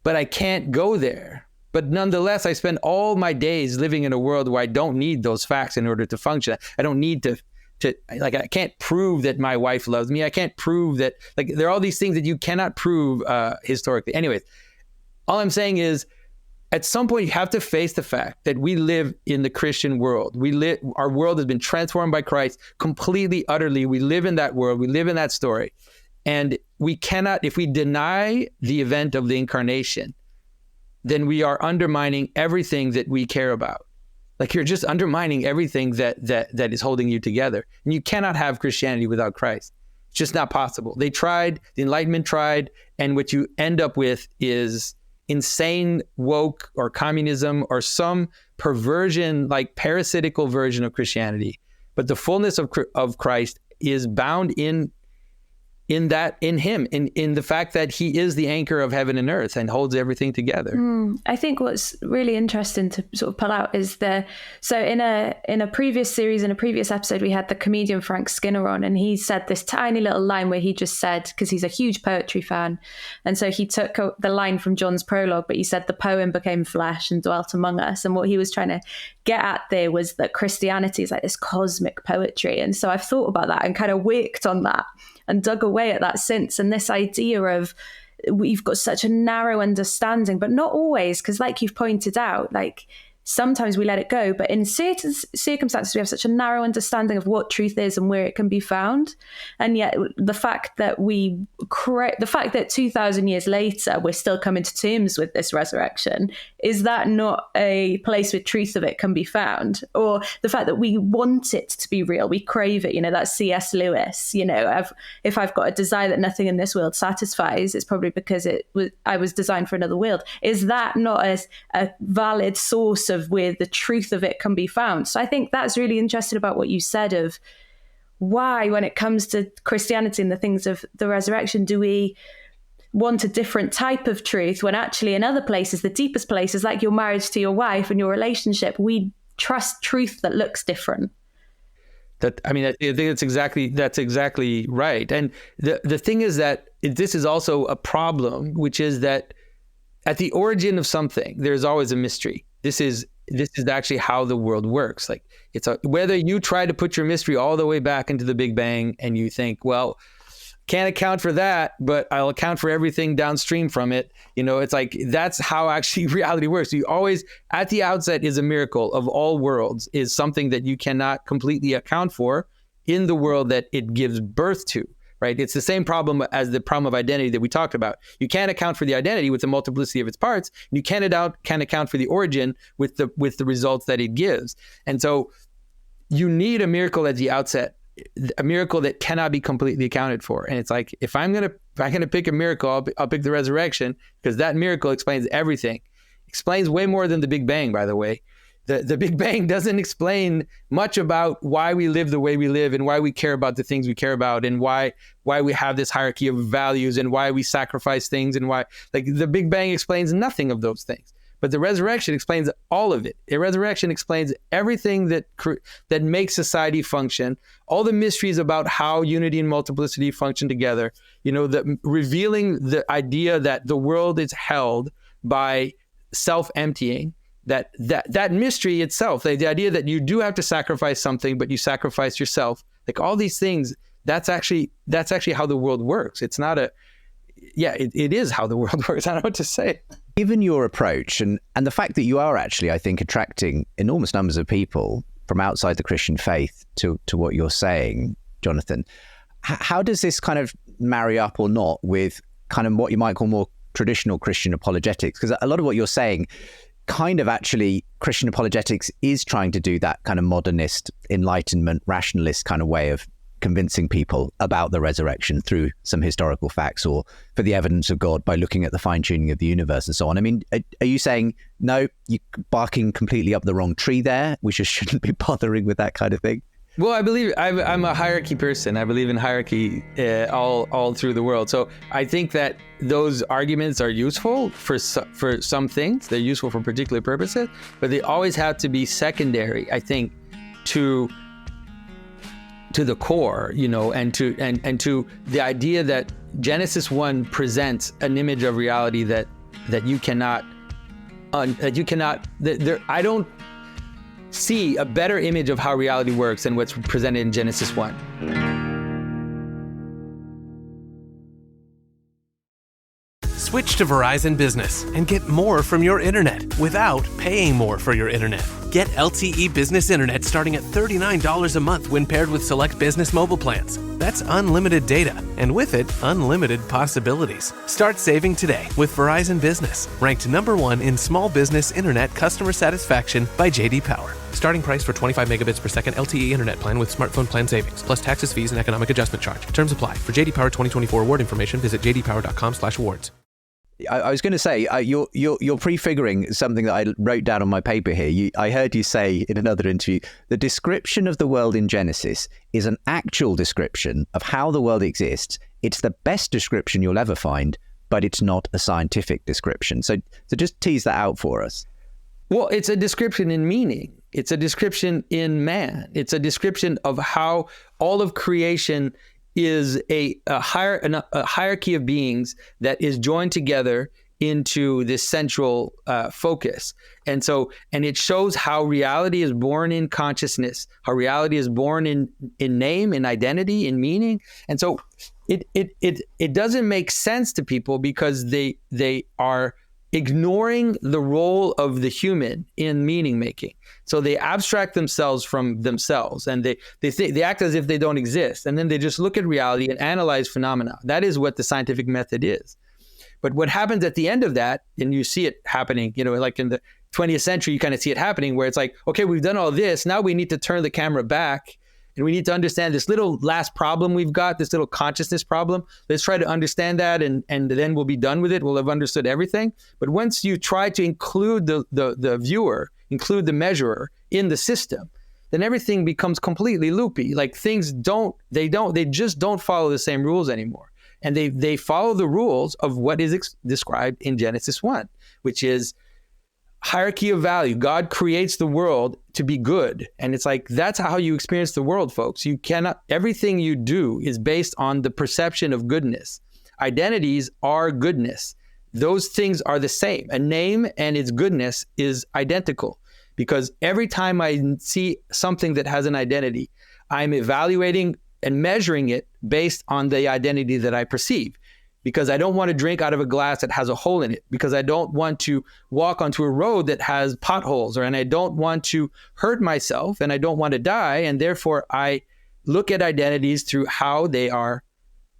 But I can't go there. But nonetheless, I spend all my days living in a world where I don't need those facts in order to function. I don't need to I can't prove that my wife loves me. I can't prove that, there are all these things that you cannot prove historically. Anyways, all I'm saying is, at some point, you have to face the fact that we live in the Christian world. Our world has been transformed by Christ completely, utterly. We live in that world. We live in that story. And we cannot, if we deny the event of the incarnation, then we are undermining everything that we care about. Like you're just undermining everything that is holding you together. And you cannot have Christianity without Christ. It's just not possible. They tried, the Enlightenment tried, and what you end up with is insane woke or communism or some perversion, like parasitical version of Christianity. But the fullness of Christ is bound in him, in the fact that he is the anchor of heaven and earth and holds everything together. I think what's really interesting to sort of pull out is so in a previous series, in a previous episode, we had the comedian Frank Skinner on, and he said this tiny little line where he just said, because he's a huge poetry fan, and so he took the line from John's prologue, but he said the poem became flesh and dwelt among us. And what he was trying to get at there was that Christianity is like this cosmic poetry. And so I've thought about that and kind of worked on that and dug away at that since. And this idea of we've got such a narrow understanding, but not always, because like you've pointed out, like sometimes we let it go, but in certain circumstances we have such a narrow understanding of what truth is and where it can be found. And yet the fact that 2,000 years later we're still coming to terms with this resurrection, is that not a place where truth of it can be found? Or the fact that we want it to be real, we crave it, that's C.S. Lewis, if I've got a desire that nothing in this world satisfies, it's probably because I was designed for another world. Is that not a valid source of where the truth of it can be found? So I think that's really interesting about what you said of why, when it comes to Christianity and the things of the resurrection, do we want a different type of truth when actually in other places, the deepest places, like your marriage to your wife and your relationship, we trust truth that looks different. I think that's exactly right. And the thing is that this is also a problem, which is that at the origin of something, there's always a mystery. This is actually how the world works. Like whether you try to put your mystery all the way back into the Big Bang and you think, well, can't account for that, but I'll account for everything downstream from it. It's like, that's how actually reality works. You always, at the outset, is a miracle of all worlds, is something that you cannot completely account for in the world that it gives birth to, right? It's the same problem as the problem of identity that we talked about. You can't account for the identity with the multiplicity of its parts. And you can't account for the origin with the results that it gives. And so you need a miracle at the outset, a miracle that cannot be completely accounted for. And it's like, if I'm gonna pick a miracle, I'll pick the resurrection, because that miracle explains everything. Explains way more than the Big Bang, by the way. The Big Bang doesn't explain much about why we live the way we live and why we care about the things we care about and why we have this hierarchy of values and why we sacrifice things and why, like, the Big Bang explains nothing of those things. But the resurrection explains all of it. The resurrection explains everything that makes society function, all the mysteries about how unity and multiplicity function together, revealing the idea that the world is held by self-emptying, that mystery itself, the idea that you do have to sacrifice something, but you sacrifice yourself, like all these things, that's actually how the world works. It's not it is how the world works. I don't know what to say. Given your approach and the fact that you are actually, I think, attracting enormous numbers of people from outside the Christian faith to what you're saying, Jonathan, how does this kind of marry up or not with kind of what you might call more traditional Christian apologetics? Because a lot of what you're saying, kind of actually Christian apologetics is trying to do that kind of modernist, enlightenment, rationalist kind of way of convincing people about the resurrection through some historical facts or for the evidence of God by looking at the fine-tuning of the universe and so on. I mean, are you saying, no, you're barking completely up the wrong tree there? We just shouldn't be bothering with that kind of thing? Well, I believe I'm a hierarchy person. I believe in hierarchy all through the world. So I think that those arguments are useful for some things. They're useful for particular purposes, but they always have to be secondary, I think, to the core, and to the idea that Genesis 1 presents an image of reality that you cannot. I don't see a better image of how reality works than what's presented in Genesis 1. Switch to Verizon Business and get more from your internet without paying more for your internet. Get LTE Business Internet starting at $39 a month when paired with select business mobile plans. That's unlimited data, and with it, unlimited possibilities. Start saving today with Verizon Business, ranked #1 in small business internet customer satisfaction by J.D. Power. Starting price for 25 megabits per second LTE internet plan with smartphone plan savings, plus taxes, fees, and economic adjustment charge. Terms apply. For J.D. Power 2024 award information, visit jdpower.com/awards. I was going to say, you're prefiguring something that I wrote down on my paper here. I heard you say in another interview, the description of the world in Genesis is an actual description of how the world exists. It's the best description you'll ever find, but it's not a scientific description. So just tease that out for us. Well, it's a description in meaning. It's a description in man. It's a description of how all of creation is a hierarchy of beings that is joined together into this central focus. And it shows how reality is born in consciousness, how reality is born in name, in identity, in meaning. And so it doesn't make sense to people because they are ignoring the role of the human in meaning making. So they abstract themselves from themselves, and they act as if they don't exist. And then they just look at reality and analyze phenomena. That is what the scientific method is. But what happens at the end of that, and you see it happening, like in the 20th century, you kind of see it happening where it's like, okay, we've done all this. Now we need to turn the camera back and we need to understand this little last problem we've got, this little consciousness problem. Let's try to understand that, and then we'll be done with it. We'll have understood everything. But once you try to include the viewer, include the measurer in the system, then everything becomes completely loopy. Like things they just don't follow the same rules anymore. And they follow the rules of what is described in Genesis 1, which is hierarchy of value. God creates the world to be good. And it's like, that's how you experience the world, folks. You cannot, everything you do is based on the perception of goodness. Identities are goodness. Those things are the same. A name and its goodness is identical, because every time I see something that has an identity, I'm evaluating and measuring it based on the identity that I perceive. Because I don't want to drink out of a glass that has a hole in it, because I don't want to walk onto a road that has potholes, and I don't want to hurt myself, and I don't want to die. And therefore, I look at identities through how they are.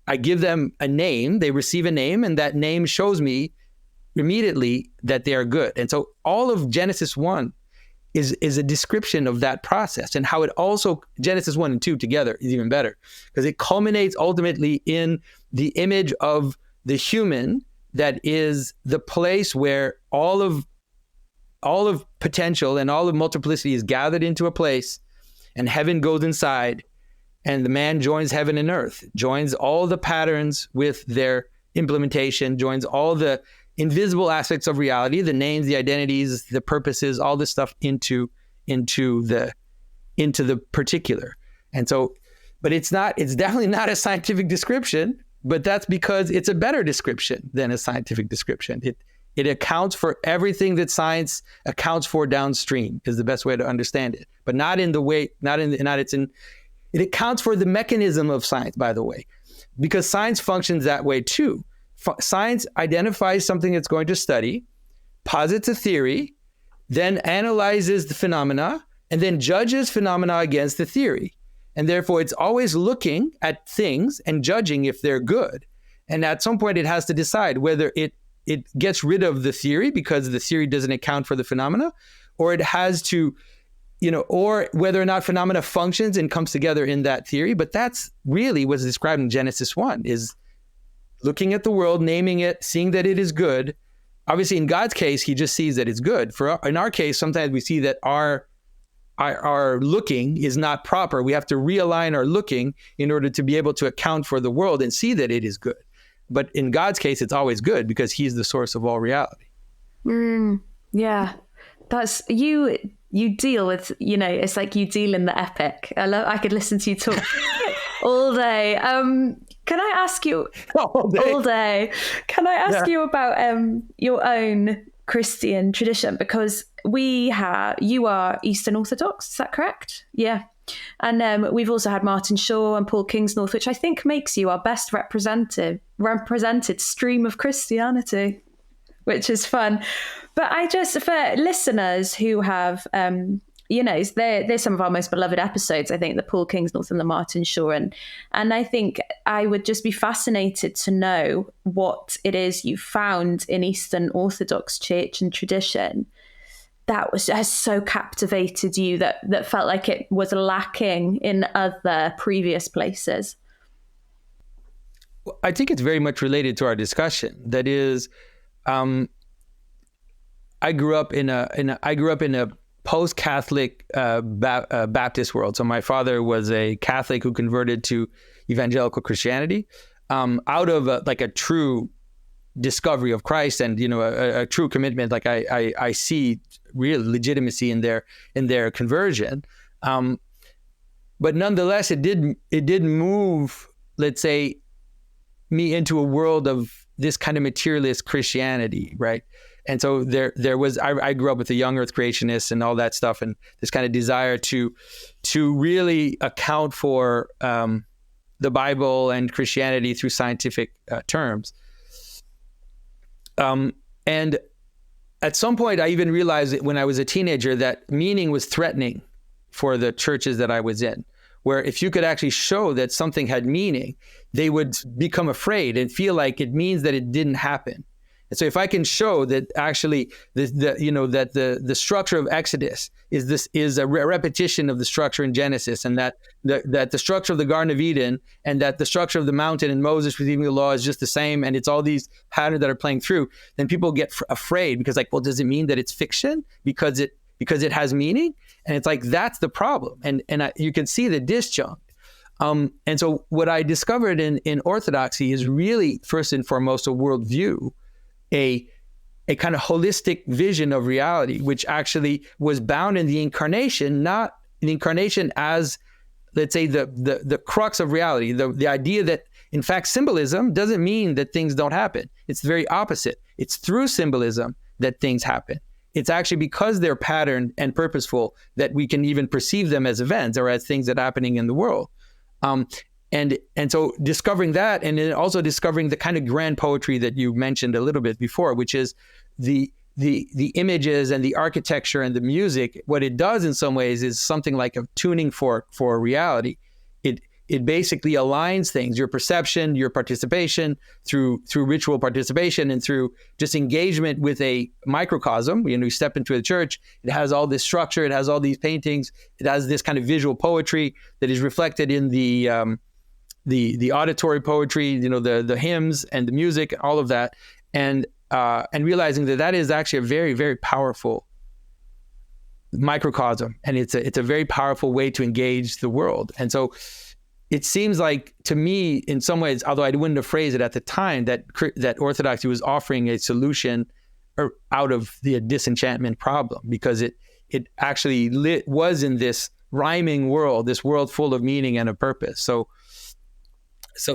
I give them a name, they receive a name, and that name shows me immediately that they are good. And so all of Genesis 1 is a description of that process, and how it also, Genesis 1 and 2 together is even better, because it culminates ultimately in the image of the human that is the place where all of potential and all of multiplicity is gathered into a place, and heaven goes inside, and the man joins heaven and earth, joins all the patterns with their implementation, joins all the invisible aspects of reality, the names, the identities, the purposes, all this stuff into the particular. And so, but it's definitely not a scientific description, but that's because it's a better description than a scientific description. It accounts for everything that science accounts for downstream, is the best way to understand it. But not in the way, it accounts for the mechanism of science, by the way, because science functions that way too. Science identifies something it's going to study, posits a theory, then analyzes the phenomena, and then judges phenomena against the theory. And therefore, it's always looking at things and judging if they're good. And at some point, it has to decide whether it gets rid of the theory because the theory doesn't account for the phenomena, or it has to, or whether or not phenomena functions and comes together in that theory. But that's really what's described in Genesis 1, is looking at the world, naming it, seeing that it is good. Obviously, in God's case, he just sees that it's good. In our case, sometimes we see that our looking is not proper. We have to realign our looking in order to be able to account for the world and see that it is good. But in God's case, it's always good because he's the source of all reality. Yeah, that's you deal with, it's like you deal in the epic. I could listen to you talk all day. Can I ask you all day? Can I ask you about your own Christian tradition? Because you are Eastern Orthodox, is that correct? Yeah. And we've also had Martin Shaw and Paul Kingsnorth, which I think makes you our best represented stream of Christianity, which is fun. But for listeners who have, they're some of our most beloved episodes, I think, the Paul Kingsnorth and the Martin Shaw. And I think I would just be fascinated to know what it is you found in Eastern Orthodox church and tradition that has so captivated you that felt like it was lacking in other previous places. I think it's very much related to our discussion. That is, I grew up in a post-Catholic Baptist world. So my father was a Catholic who converted to evangelical Christianity out of a true discovery of Christ and a true commitment. Like I see real legitimacy in their conversion, but nonetheless, it did move, let's say, me into a world of this kind of materialist Christianity, right? And so there was, I grew up with the young earth creationists and all that stuff, and this kind of desire to really account for the Bible and Christianity through scientific terms. And at some point, I even realized that when I was a teenager that meaning was threatening for the churches that I was in, where if you could actually show that something had meaning, they would become afraid and feel like it means that it didn't happen. And so if I can show that actually the structure of Exodus is a repetition of the structure in Genesis, and that the structure of the Garden of Eden and that the structure of the mountain and Moses receiving the law is just the same, and it's all these patterns that are playing through, then people get afraid because does it mean that it's fiction because it has meaning? And it's like, that's the problem. And you can see the disjunct. And so what I discovered in Orthodoxy is really, first and foremost, a worldview, a a kind of holistic vision of reality, which actually was bound in the incarnation, not the incarnation as, let's say, the crux of reality, the idea that, in fact, symbolism doesn't mean that things don't happen. It's the very opposite. It's through symbolism that things happen. It's actually because they're patterned and purposeful that we can even perceive them as events or as things that are happening in the world. And so discovering that, and then also discovering the kind of grand poetry that you mentioned a little bit before, which is the images and the architecture and the music. What it does in some ways is something like a tuning for reality. It basically aligns things, your perception, your participation through ritual participation and through just engagement with a microcosm. You step into a church, it has all this structure, it has all these paintings, it has this kind of visual poetry that is reflected in the auditory poetry, the hymns and the music, all of that, and realizing that is actually a very, very powerful microcosm, and it's a very powerful way to engage the world. And so it seems like, to me, in some ways, although I wouldn't have phrased it at the time, that Orthodoxy was offering a solution out of the disenchantment problem, because it actually was in this rhyming world, this world full of meaning and a purpose. So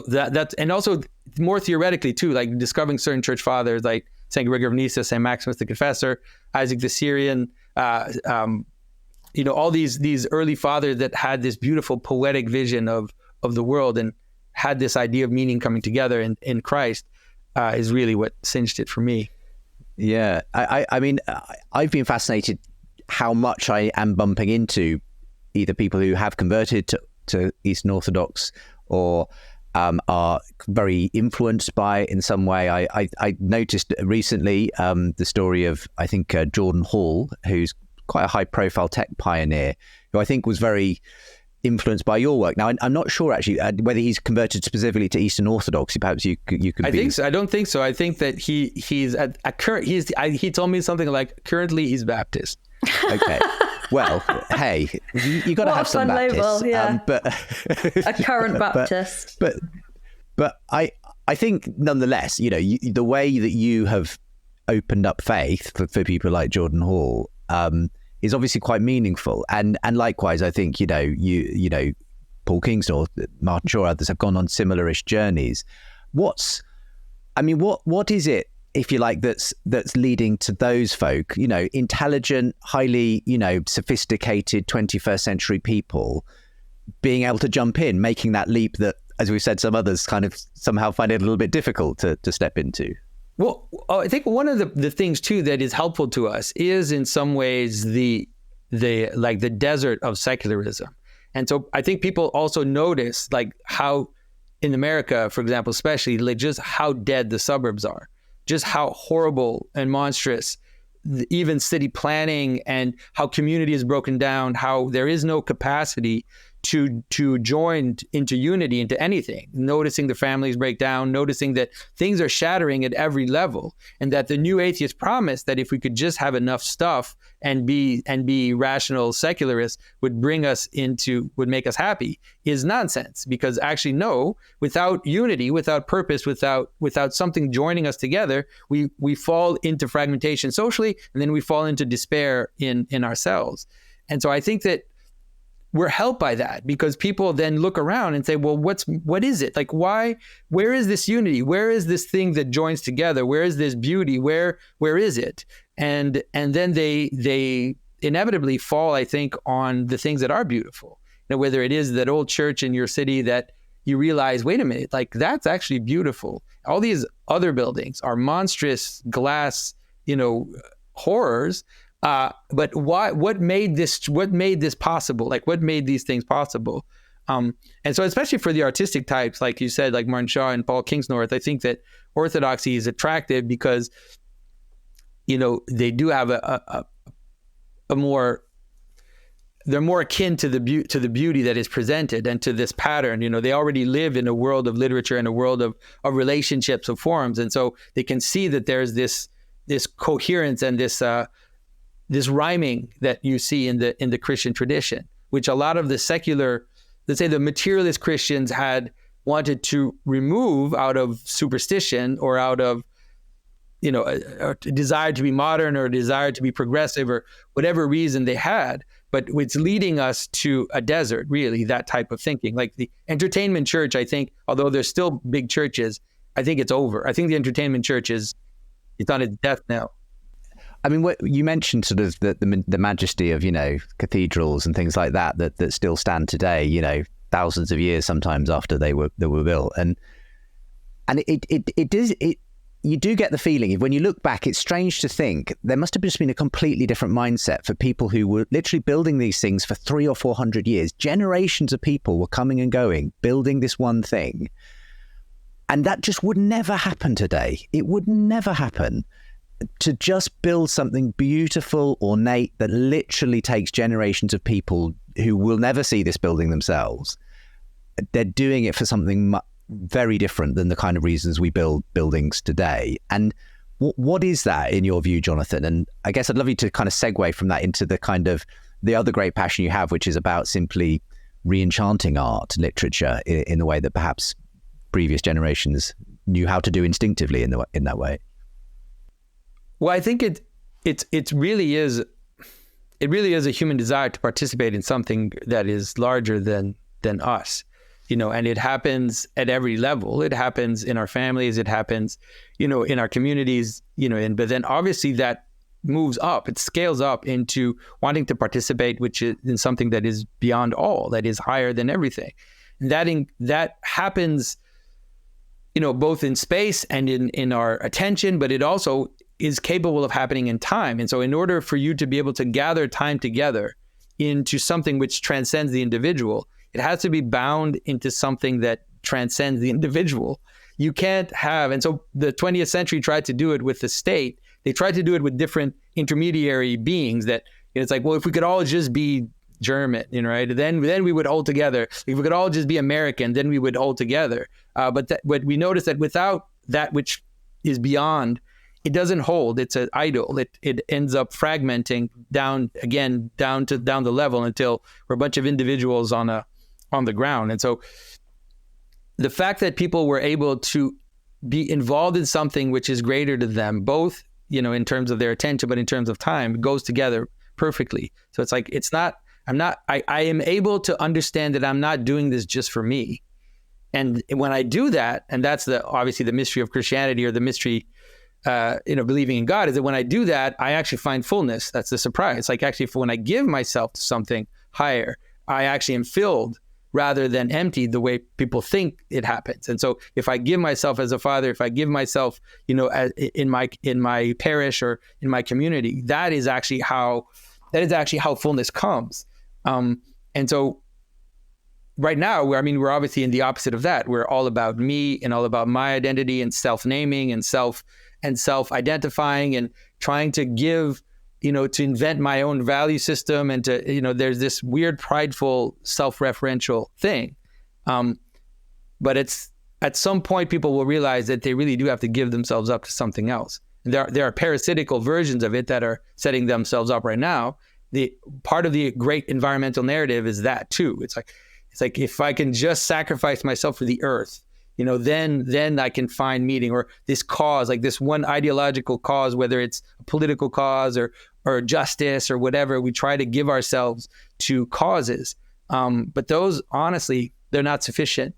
that's, and also more theoretically too, like discovering certain church fathers like St. Gregory of Nyssa, St. Maximus the Confessor, Isaac the Syrian, all these early fathers that had this beautiful poetic vision of the world and had this idea of meaning coming together in Christ, is really what cinched it for me. Yeah, I mean, I've been fascinated how much I am bumping into either people who have converted to Eastern Orthodox or are very influenced by it in some way. I noticed recently the story of, I think, Jordan Hall, who's quite a high-profile tech pioneer, who I think was very influenced by your work. Now, I'm not sure actually whether he's converted specifically to Eastern Orthodoxy. Perhaps you can. I think so. I don't think so. I think that he told me something like currently he's Baptist. Okay. Well, hey, you got to have some Baptists. Label, yeah. But a current Baptist. But I think nonetheless, the way that you have opened up faith for people like Jordan Hall is obviously quite meaningful, and likewise, I think Paul Kingston or Martin Shaw, others have gone on similar-ish journeys. What is it, if you like, that's leading to those folk, intelligent, highly, sophisticated 21st century people being able to jump in, making that leap that, as we've said, some others kind of somehow find it a little bit difficult to step into? Well, I think one of the things too that is helpful to us is in some ways the desert of secularism. And so I think people also notice like how in America, for example, especially, like just how dead the suburbs are, just how horrible and monstrous even city planning and how community is broken down, how there is no capacity to join into unity, into anything, noticing the families break down, noticing that things are shattering at every level, and that the new atheists promise that if we could just have enough stuff and be rational secularists would make us happy is nonsense. Because actually, no, without unity, without purpose, without something joining us together, we fall into fragmentation socially, and then we fall into despair in ourselves. And so I think that we're helped by that, because people then look around and say, well, what is it? Like, why, where is this unity? Where is this thing that joins together? Where is this beauty? Where is it? And then they inevitably fall, I think, on the things that are beautiful. Whether it is that old church in your city that you realize, wait a minute, like that's actually beautiful. All these other buildings are monstrous glass, horrors. But why? What made this possible? Like, what made these things possible? And so, especially for the artistic types, like you said, like Martin Shaw and Paul Kingsnorth, I think that Orthodoxy is attractive because, they do have they're more akin to the beauty that is presented and to this pattern. They already live in a world of literature and a world of relationships, of forms, and so they can see that there's this coherence and this rhyming that you see in the Christian tradition, which a lot of the secular, let's say the materialist Christians had wanted to remove out of superstition or out of a desire to be modern or a desire to be progressive or whatever reason they had. But it's leading us to a desert, really, that type of thinking. Like the entertainment church, I think, although there's still big churches, I think it's over. I think the entertainment church it's on its death now. I mean, what you mentioned sort of the majesty of, cathedrals and things like that still stand today, thousands of years sometimes after they were built. And you do get the feeling, when you look back, it's strange to think there must have just been a completely different mindset for people who were literally building these things for 300 or 400 years. Generations of people were coming and going, building this one thing. And that just would never happen today. It would never happen to just build something beautiful, ornate, that literally takes generations of people who will never see this building themselves. They're doing it for something very different than the kind of reasons we build buildings today. And what is that in your view, Jonathan? And I guess I'd love you to kind of segue from that into the other great passion you have, which is about simply re-enchanting art, literature in the way that perhaps previous generations knew how to do instinctively in that way. Well, I think it really is a human desire to participate in something that is larger than us. And it happens at every level. It happens in our families. It happens, in our communities, but then obviously that moves up. It scales up into wanting to participate, which is in something that is beyond all, that is higher than everything. And that happens, both in space and in our attention, but it also is capable of happening in time. And so in order for you to be able to gather time together into something which transcends the individual, it has to be bound into something that transcends the individual. You can't have, and so the 20th century tried to do it with the state. They tried to do it with different intermediary beings that, it's like, well, if we could all just be German, right? Then we would hold together. If we could all just be American, then we would hold together. But we noticed that without that which is beyond, it doesn't hold. It's an idol. It ends up fragmenting down the level until we're a bunch of individuals on the ground. And so the fact that people were able to be involved in something which is greater to them, both, in terms of their attention, but in terms of time, goes together perfectly. So it's like, I am able to understand that I'm not doing this just for me. And when I do that, and that's obviously the mystery of Christianity, or the mystery, believing in God, is that when I do that, I actually find fullness. That's the surprise. It's like, actually, when I give myself to something higher, I actually am filled rather than emptied the way people think it happens. And so if I give myself as a father, if I give myself, in my parish or in my community, that is actually how fullness comes. And so right now, we're obviously in the opposite of that. We're all about me and all about my identity and self-naming and self-identifying and trying to give, to invent my own value system, and to, there's this weird prideful self-referential thing. But it's, at some point, people will realize that they really do have to give themselves up to something else. And there are parasitical versions of it that are setting themselves up right now. The part of the great environmental narrative is that too. It's like if I can just sacrifice myself for the earth, then I can find meaning, or this cause, like this one ideological cause, whether it's a political cause or justice or whatever. We try to give ourselves to causes, but those, honestly, they're not sufficient.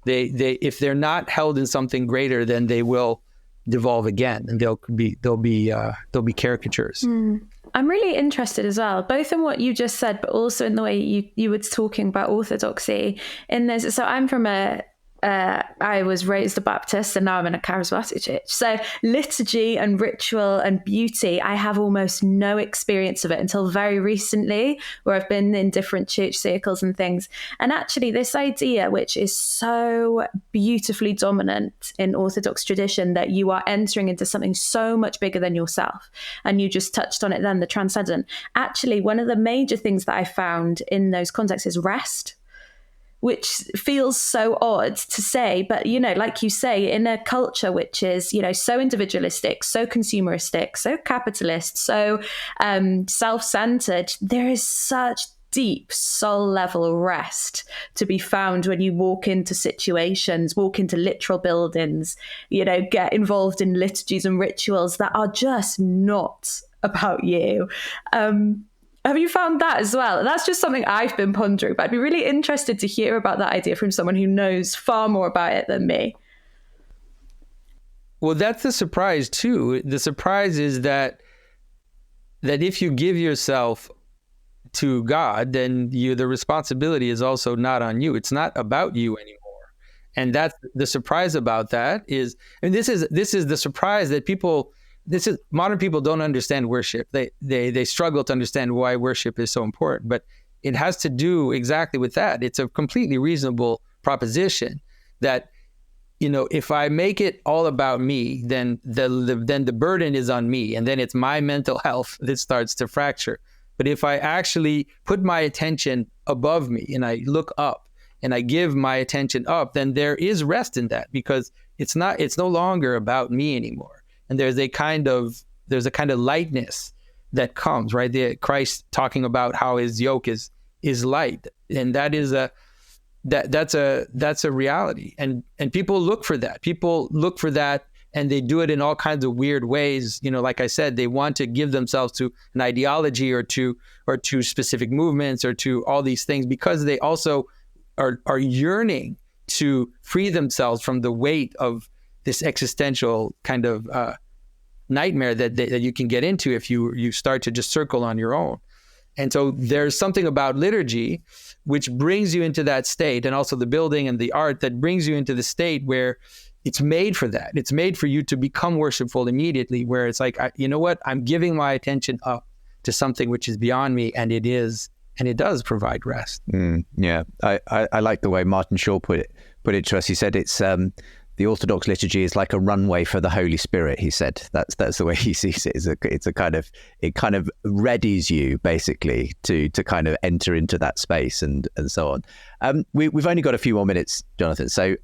They if they're not held in something greater, then they will devolve again, and they'll be caricatures. I'm really interested as well, both in what you just said, but also in the way you were talking about orthodoxy in this. So I'm from I was raised a Baptist, and now I'm in a charismatic church. So liturgy and ritual and beauty, I have almost no experience of it until very recently, where I've been in different church circles and things. And actually this idea, which is so beautifully dominant in Orthodox tradition, that you are entering into something so much bigger than yourself. And you just touched on it then, the transcendent. Actually, one of the major things that I found in those contexts is rest, which feels so odd to say, but, like you say, in a culture which is, so individualistic, so consumeristic, so capitalist, so self-centered, there is such deep soul level rest to be found when you walk into situations, walk into literal buildings, get involved in liturgies and rituals that are just not about you. Have you found that as well? That's just something I've been pondering, but I'd be really interested to hear about that idea from someone who knows far more about it than me. Well, that's the surprise too. The surprise is that if you give yourself to God, then the responsibility is also not on you. It's not about you anymore. And that's the surprise about that is, and this is the surprise that modern people don't understand worship. They struggle to understand why worship is so important, but it has to do exactly with that. It's a completely reasonable proposition that, if I make it all about me, then the burden is on me, and then it's my mental health that starts to fracture. But if I actually put my attention above me and I look up and I give my attention up, then there is rest in that, because it's no longer about me anymore. And there's a kind of lightness that comes, right? Christ talking about how his yoke is light, and that is that's a reality. And people look for that. People look for that, and they do it in all kinds of weird ways. Like I said, they want to give themselves to an ideology or to specific movements or to all these things, because they also are yearning to free themselves from the weight of this existential kind of nightmare that you can get into if you start to just circle on your own. And so there's something about liturgy which brings you into that state, and also the building and the art that brings you into the state where it's made for that. It's made for you to become worshipful immediately, where it's like, you know what? I'm giving my attention up to something which is beyond me, and it does provide rest. Yeah, I like the way Martin Shaw put it to us. He said it's the Orthodox liturgy is like a runway for the Holy Spirit. He said that's the way he sees it. It kind of readies you basically to kind of enter into that space and so on. We've only got a few more minutes, Jonathan. So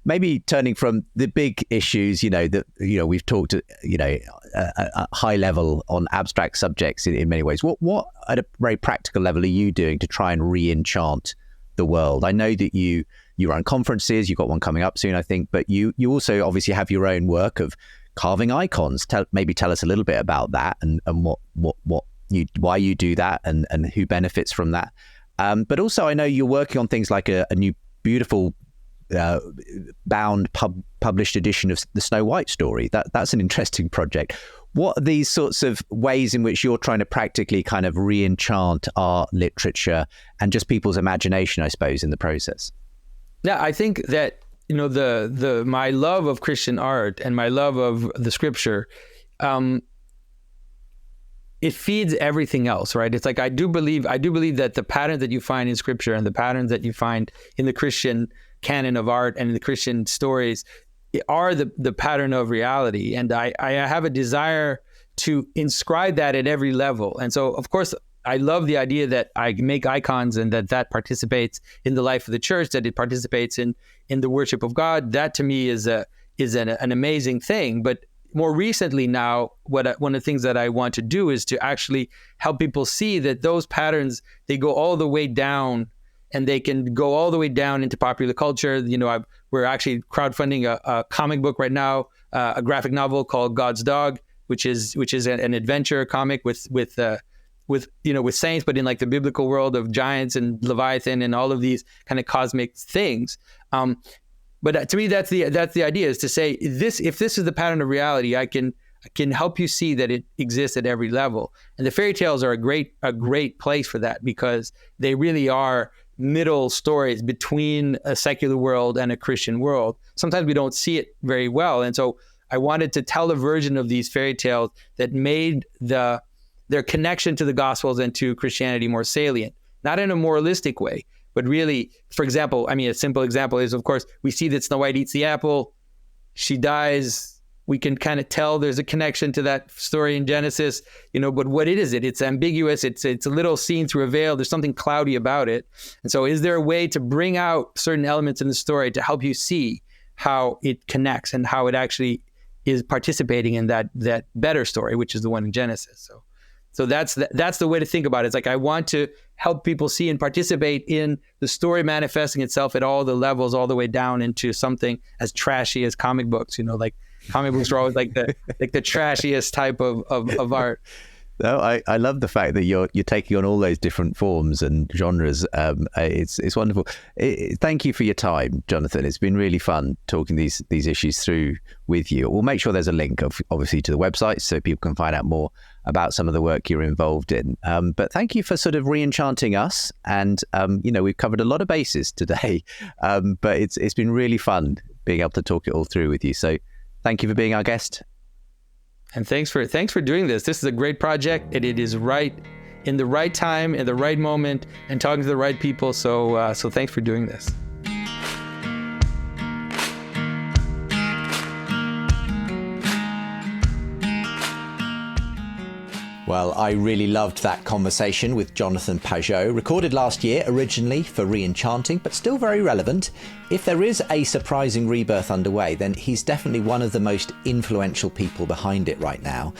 maybe turning from the big issues, we've talked at a high level on abstract subjects in many ways. What at a very practical level are you doing to try and re-enchant the world? I know that you run conferences, you've got one coming up soon, I think, but you also obviously have your own work of carving icons. Maybe tell us a little bit about that and why you do that and who benefits from that. But also I know you're working on things like a new beautiful bound published edition of the Snow White story. That's an interesting project. What are these sorts of ways in which you're trying to practically kind of re-enchant art, literature, and just people's imagination, I suppose, in the process? Yeah, I think that, my love of Christian art and my love of the scripture, it feeds everything else, right? It's like, I do believe that the pattern that you find in scripture and the patterns that you find in the Christian canon of art and in the Christian stories are the pattern of reality. And I have a desire to inscribe that at every level. And so, of course, I love the idea that I make icons and that participates in the life of the church, that it participates in the worship of God. That to me is an amazing thing. But more recently now, one of the things that I want to do is to actually help people see that those patterns, they go all the way down, and they can go all the way down into popular culture. We're actually crowdfunding a comic book right now, a graphic novel called God's Dog, which is an adventure comic with saints, but in like the biblical world of giants and Leviathan and all of these kind of cosmic things. But to me, that's the idea, is to say if this is the pattern of reality, I can help you see that it exists at every level. And the fairy tales are a great place for that, because they really are middle stories between a secular world and a Christian world. Sometimes we don't see it very well. And so I wanted to tell a version of these fairy tales that made their connection to the Gospels and to Christianity more salient, not in a moralistic way, but really, for example, a simple example is, of course, we see that Snow White eats the apple, she dies. We can kind of tell there's a connection to that story in Genesis, but what is it? It's ambiguous. It's a little seen through a veil. There's something cloudy about it. And so is there a way to bring out certain elements in the story to help you see how it connects and how it actually is participating in that better story, which is the one in Genesis? So So that's the way to think about it. It's like, I want to help people see and participate in the story manifesting itself at all the levels, all the way down into something as trashy as comic books. Like comic books are always like the trashiest type of art. No, I love the fact that you're taking on all those different forms and genres. It's wonderful. Thank you for your time, Jonathan. It's been really fun talking these issues through with you. We'll make sure there's a link, obviously, to the website so people can find out more about some of the work you're involved in. But thank you for sort of re-enchanting us. And, we've covered a lot of bases today, but it's been really fun being able to talk it all through with you. So thank you for being our guest. And thanks for doing this. This is a great project, and it is right in the right time, in the right moment, and talking to the right people. So thanks for doing this. Well, I really loved that conversation with Jonathan Pageau, recorded last year originally for Re-Enchanting, but still very relevant. If there is a surprising rebirth underway, then he's definitely one of the most influential people behind it right now.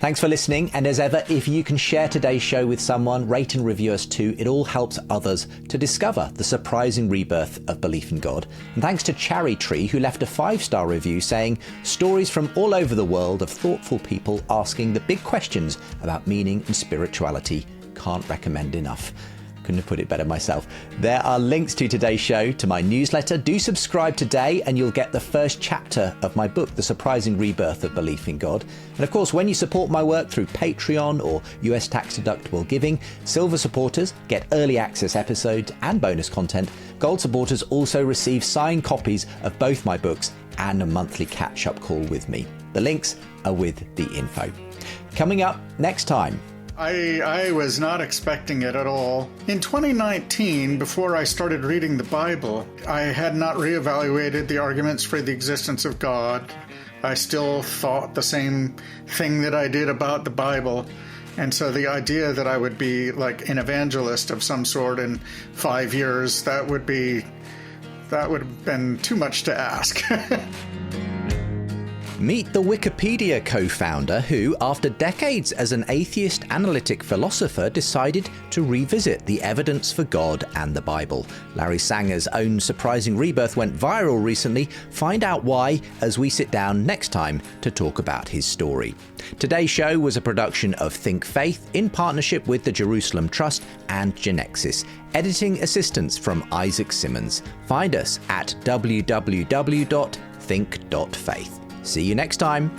Thanks for listening, and as ever, if you can share today's show with someone, rate and review us too. It all helps others to discover the surprising rebirth of belief in God. And thanks to Cherry Tree, who left a 5-star review saying, stories from all over the world of thoughtful people asking the big questions about meaning and spirituality. Can't recommend enough. Couldn't have put it better myself. There are links to today's show to my newsletter. Do subscribe today and you'll get the first chapter of my book, The Surprising Rebirth of Belief in God. And of course, when you support my work through Patreon or US tax-deductible giving, silver supporters get early access episodes and bonus content. Gold supporters also receive signed copies of both my books and a monthly catch-up call with me. The links are with the info. Coming up next time. I was not expecting it at all. In 2019, before I started reading the Bible, I had not reevaluated the arguments for the existence of God. I still thought the same thing that I did about the Bible. And so the idea that I would be like an evangelist of some sort in 5 years, that would have been too much to ask. Meet the Wikipedia co-founder who, after decades as an atheist analytic philosopher, decided to revisit the evidence for God and the Bible. Larry Sanger's own surprising rebirth went viral recently. Find out why as we sit down next time to talk about his story. Today's show was a production of Think Faith in partnership with the Jerusalem Trust and Genexus. Editing assistance from Isaac Simmons. Find us at www.think.faith. See you next time.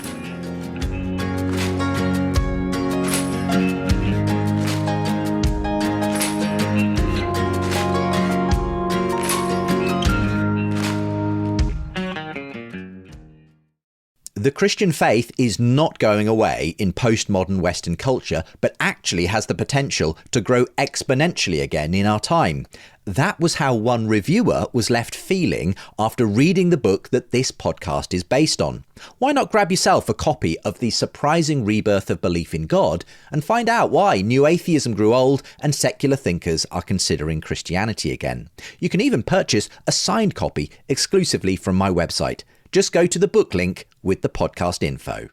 The Christian faith is not going away in postmodern Western culture, but actually has the potential to grow exponentially again in our time. That was how one reviewer was left feeling after reading the book that this podcast is based on. Why not grab yourself a copy of The Surprising Rebirth of Belief in God and find out why new atheism grew old and secular thinkers are considering Christianity again? You can even purchase a signed copy exclusively from my website. Just go to the book link with the podcast info.